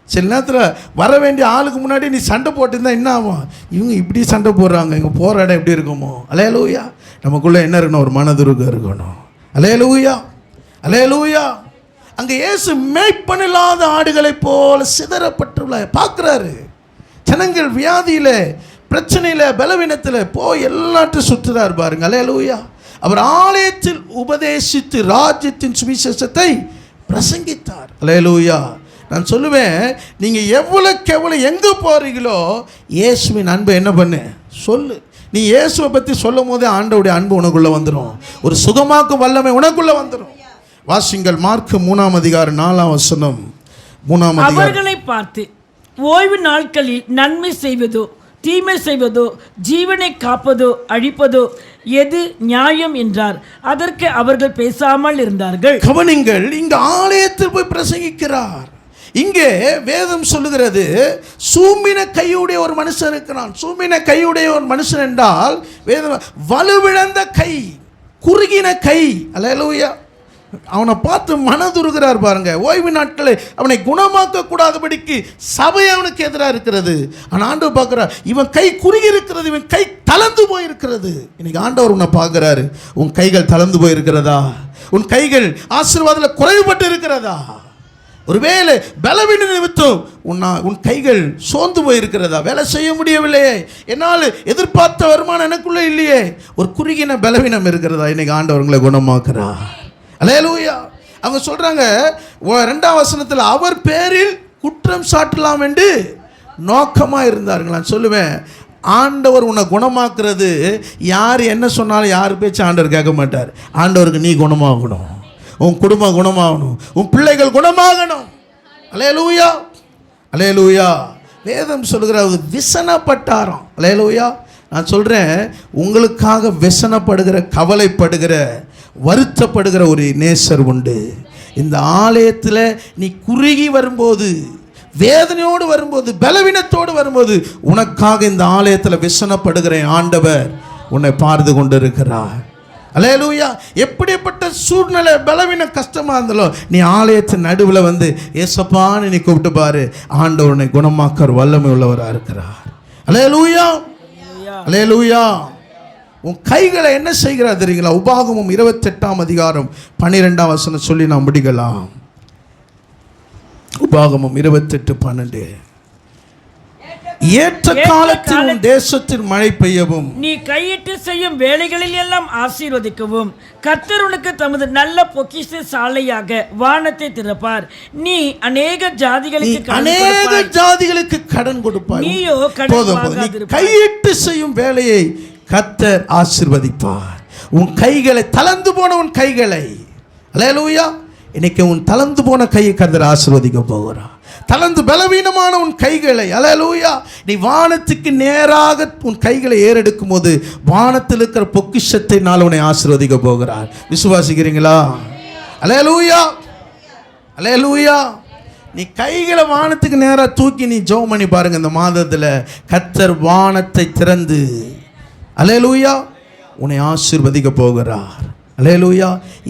சில நேரத்தில் வர வேண்டிய ஆளுக்கு முன்னாடி நீ சண்டை போட்டுருந்தா என்ன ஆகும், இவங்க இப்படி சண்டை போடுறாங்க, இங்கே போகிற இடம் எப்படி இருக்குமோ. அல்லேலூயா. நமக்குள்ளே என்ன இருக்கணும், ஒரு மனதுருக்கம் இருக்கணும். அல்லேலூயா, அல்லேலூயா. அங்கே இயேசு மேய்ப்பனில்லாத ஆடுகளைப் போல சிதறப்பட்டுள்ள பார்க்குறாரு. ஜனங்கள் வியாதியில், பிரச்சனையில், பலவீனத்தில் போய் எல்லாத்தையும் சுற்றுறாரு பாருங்க. அல்லேலூயா. அவர் ஆலயத்தில் உபதேசித்து ராஜ்யத்தின் சுவிசேஷத்தை பிரசங்கித்தார். அல்லேலூயா. நான் சொல்லுவேன், நீங்கள் எவ்வளோக்கு எவ்வளோ எங்கே போகிறீங்களோ இயேசுவின் அன்பை என்ன பண்ணு சொல்லு. நீ இயேசுவை பற்றி சொல்லும் போதே ஆண்டவருடைய அன்பு உனக்குள்ளே வந்துடும். ஒரு சுகமாக்கும் வல்லமை உனக்குள்ளே வந்துடும். வாசிங்கள் மார்க்கு 3:4. 3 அவர்களை பார்த்து, ஓய்வு நாட்களில் நன்மை செய்வதோ தீமை செய்வதோ ஜீவனை காப்பதோ அழிப்பதோ எது நியாயம் என்றார். அதற்கு அவர்கள் பேசாமல் இருந்தார்கள். கவனிங்கள், இங்கு ஆலயத்தில் போய் பிரசங்கிக்கிறார். இங்கே வேதம் சொல்லுகிறது, சூம்பின கையுடைய ஒரு மனுஷன் இருக்கிறான். சூம்பின கையுடைய ஒரு மனுஷன் என்றால் வேதம் வலுவிழந்த கை, குறுகின கை. அல்லேலூயா. அவனை பார்த்து மனதுருகிறார் பாருங்க. ஓய்வு நாட்களை அவனை குணமாக்க கூடாதபடிக்கு சபை அவனுக்கு எதிராக இருக்கிறது. ஆனால் ஆண்டவர் பார்க்கிறார், இவன் கை குறுகி இருக்கிறது, இவன் கை தளர்ந்து போயிருக்கிறது. இன்னைக்கு ஆண்டவர் உன்னை பார்க்கிறாரு. உன் கைகள் தளர்ந்து போயிருக்கிறதா? உன் கைகள் ஆசீர்வாதத்தில் குறைவுபட்டு இருக்கிறதா? ஒருவேளை பலவீன நிமித்தம் உன் கைகள் சோர்ந்து போயிருக்கிறதா? வேலை செய்ய முடியவில்லையே, என்னால் எதிர்பார்த்த வருமானம் எனக்குள்ளே இல்லையே, ஒரு குறுகின பலவீனம் இருக்கிறதா? இன்னைக்கு ஆண்டவர்களை குணமாக்குறா. அல்லேலூயா. அவங்க சொல்றாங்க 2ஆம் வசனத்தில், அவர் பேரில் குற்றம் சாட்டலாம் என்று நோக்கமாக இருந்தார்கள். நான் சொல்லுவேன், ஆண்டவர் உன்னை குணமாக்குறது யார் என்ன சொன்னாலும் யார் பேச்சு ஆண்டவர் கேட்க மாட்டார். ஆண்டவருக்கு நீ குணமாகணும், உன் குடும்பம் குணமாகணும், உன் பிள்ளைகள் குணமாகணும். அல்லேலூயா, அல்லேலூயா. வேதம் சொல்லுகிற விசனப்பட்டாராம். அல்லேலூயா. நான் சொல்கிறேன், உங்களுக்காக விசனப்படுகிற, கவலைப்படுகிற, வருத்தப்படுகிற ஒரு நேசர் உண்டு. இந்த ஆலயத்தில் நீ குறுகி வரும்போது, வேதனையோடு வரும்போது, பலவீனத்தோடு வரும்போது, உனக்காக இந்த ஆலயத்தில் விசனப்படுகிற ஆண்டவர் உன்னை பார்த்து கொண்டு இருக்கிறார். அல்லேலூயா. எப்படிப்பட்ட சூழ்நிலை, பலவீன கஷ்டமாக இருந்தாலும் நீ ஆலயத்தின் நடுவில் வந்து ஏசப்பான்னு நீ கூப்பிட்டு பாரு, ஆண்டவர் உன்னை குணமாக்க வல்லமை உள்ளவராக இருக்கிறார். அல்லேலூயா, அல்லேலூயா. உன் கைகளை என்ன செய்கிறா தெரியுங்களா? உபாகமம் 28:12 சொல்லி நாம் முடிக்கலாம். உபாகமம் 28:12. ஏற்ற காலத்தில் உன் தேசத்தில் மழை பெய்யவும், நீ கையிட்டு செய்யும் வேலைகளில் எல்லாம் ஆசீர்வதிக்கவும், கர்த்தர் உனக்கு தமது நல்ல பொக்கிஷ சாலையாக வானத்தை திறப்பார். நீ அநேக ஜாதிகளுக்கு கடன் கொடுப்பாய். நீயோ கையிட்டு செய்யும் வேலையை கர்த்தர் ஆசீர்வதிப்பார். உன் கைகளை, தளர்ந்து போன உன் கைகளை, அல்லேலூயா, இன்னைக்கு உன் தளர்ந்து போன கையை கர்த்தர் ஆசீர்வதிக்க போகிறார். தளர்ந்து பலவீனமான உன் கைகளை, அல்லேலூயா, நீ வானத்துக்கு நேராக உன் கைகளை ஏறெடுக்கும் போது வானத்தில் இருக்கிற பொக்கிஷத்தை நாள் உன்னை ஆசீர்வதிக்க போகிறார். விசுவாசிக்கிறீங்களா? அல்லேலூயா, அல்லேலூயா. நீ கைகளை வானத்துக்கு நேராக தூக்கி நீ ஜெபம் பண்ணி பாருங்க. இந்த மாதத்தில் கர்த்தர் வானத்தை திறந்து, அல்லேலூயா, உன்னை ஆசீர்வதிக்க போகிறார். அல்லேலூயா.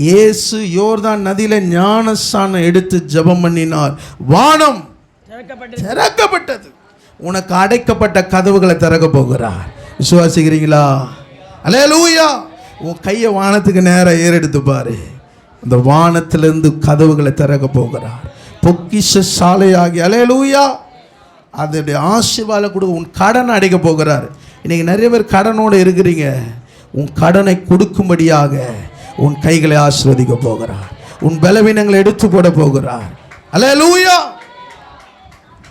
இயேசு யோர்தான் நதியில ஞானஸ்நானம் எடுத்து ஜெபம் பண்ணினார். வானம் திறக்கப்பட்டது. உனக்கு அடைக்கப்பட்ட கதவுகளை திறக்க போகிறார். விசுவாசிக்கிறீங்களா? அல்லேலூயா. உன் கையை வானத்துக்கு நேரம் ஏறெடுத்து பாரு. அந்த வானத்திலிருந்து கதவுகளை திறக்க போகிறார். பொக்கிஷ சாலையாகி, அல்லேலூயா, அதோடைய ஆசீர்வாதம் கொடுக்க உன் கடனை அடைக்க போகிறார். இன்னைக்கு நிறைய பேர் கடனோடு இருக்கிறீங்க. உன் கடனை கொடுக்கும்படியாக உன் கைகளை ஆசீர்வதிக்க போகிறார். உன் பலவீனங்களை எடுத்து போட போகிறார். அல்லேலூயா,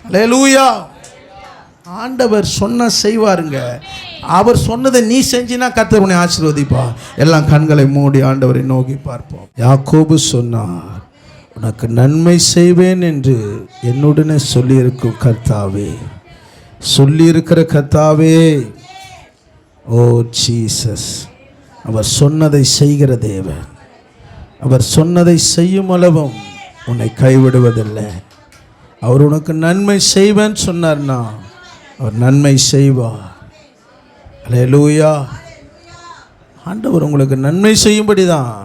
அல்லேலூயா. ஆண்டவர் சொன்ன செய்வாருங்க. அவர் சொன்னதை நீ செஞ்சினா கர்த்தர் உன்னை ஆசீர்வதிப்பார். எல்லாம் கண்களை மூடி ஆண்டவரை நோக்கி பார்ப்போம். யாக்கோபு சொன்னார், உனக்கு நன்மை செய்வேன் என்று என்னுடனே சொல்லியிருக்கும் கர்த்தாவே, சொல்லியிருக்கிற கர்த்தாவே, ஓ ஜீசஸ், அவர் சொன்னதை செய்கிற தேவன். அவர் சொன்னதை செய்யும் அளவும் உன்னை கைவிடுவதில்லை. அவர் உனக்கு நன்மை செய்வேன்னு சொன்னார்னா அவர் நன்மை செய்வார். அல்லேலூயா. ஆண்டவர் உங்களுக்கு நன்மை செய்யும்படி தான்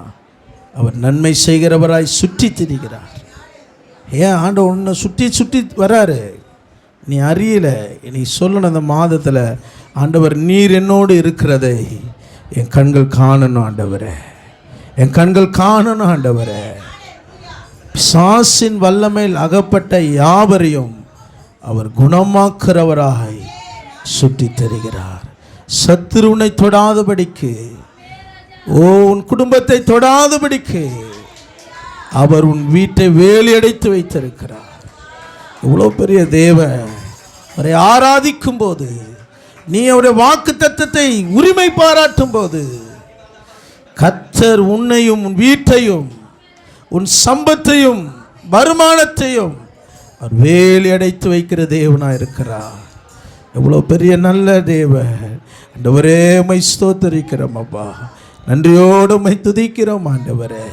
அவர் நன்மை செய்கிறவராய் சுற்றி திரிகிறார். ஏன் ஆண்டவர் உன்னை சுற்றி சுற்றி வராரு? நீ அறியல. நீ சொல்லணும் அந்த மாதத்தில், ஆண்டவர் நீர் என்னோடு இருக்கிறதை என் கண்கள் காணணும் ஆண்டவரே, என் கண்கள் காணணும் ஆண்டவரே. பிசாசின் வல்லமையில் அகப்பட்ட யாவரையும் அவர் குணமாக்குறவராய் சுற்றி தருகிறார். சத்துருனை தொடாதபடிக்கு, உன் குடும்பத்தை தொடாதபடிக்கு அவர் உன் வீட்டை வேலி அடைத்து வைத்திருக்கிறார். இவ்வளோ பெரிய தேவன். அவரை ஆராதிக்கும் போது, நீ அவருடைய வாக்கு தத்தத்தை உரிமை பாராட்டும் போது, கர்த்தர் உன்னையும் உன் வீட்டையும் உன் சம்பத்தையும் வருமானத்தையும் அவர் வேலி அடைத்து வைக்கிற தேவனாக இருக்கிறார். எவ்வளோ பெரிய நல்ல தேவன். ஆண்டவரே, உம்மை ஸ்தோத்திரிக்கிறோம் அப்பா. நன்றியோடு உம்மை துதிக்கிறோம் ஆண்டவரே.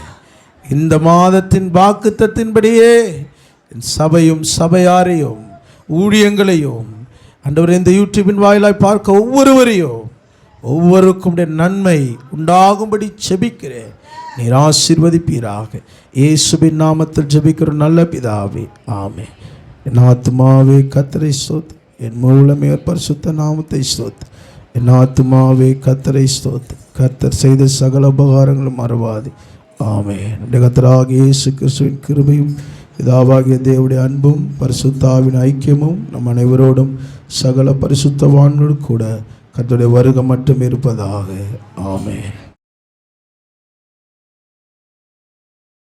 இந்த மாதத்தின் வாக்குத்தத்தின்படியே என் சபையும் சபையாரையும் ஊழியங்களையும் ஆண்டவரே, இந்த யூடியூபின் வாயிலாய் பார்க்க ஒவ்வொருக்கும் நன்மை உண்டாகும்படி ஜெபிக்கிறேன். நீர் ஆசீர்வதிப்பீராக. இயேசுவின் நாமத்தில் ஜெபிக்கிற நல்ல பிதாவே, ஆமென். என் ஆத்துமாவே கர்த்தரை ஸ்தோத்திரி, என் மூலமே பரிசுத்த நாமத்தை ஸ்தோத்திரி. என் ஆத்துமாவே கர்த்தரை ஸ்தோத்திரி, கர்த்தர் செய்த சகல உபகாரங்களும் மறவாதே. ஆமென். நம்முடைய கர்த்தராகிய இயேசு கிறிஸ்துவின் கிருபையும் பிதாவாகிய தேவனுடைய அன்பும் பரிசுத்தாவின் ஐக்கியமும் நம் அனைவரோடும் சகல பரிசுத்தவான்களோடு கூட கர்த்தருடைய வருகை மட்டும் இருப்பதாக. ஆமென்.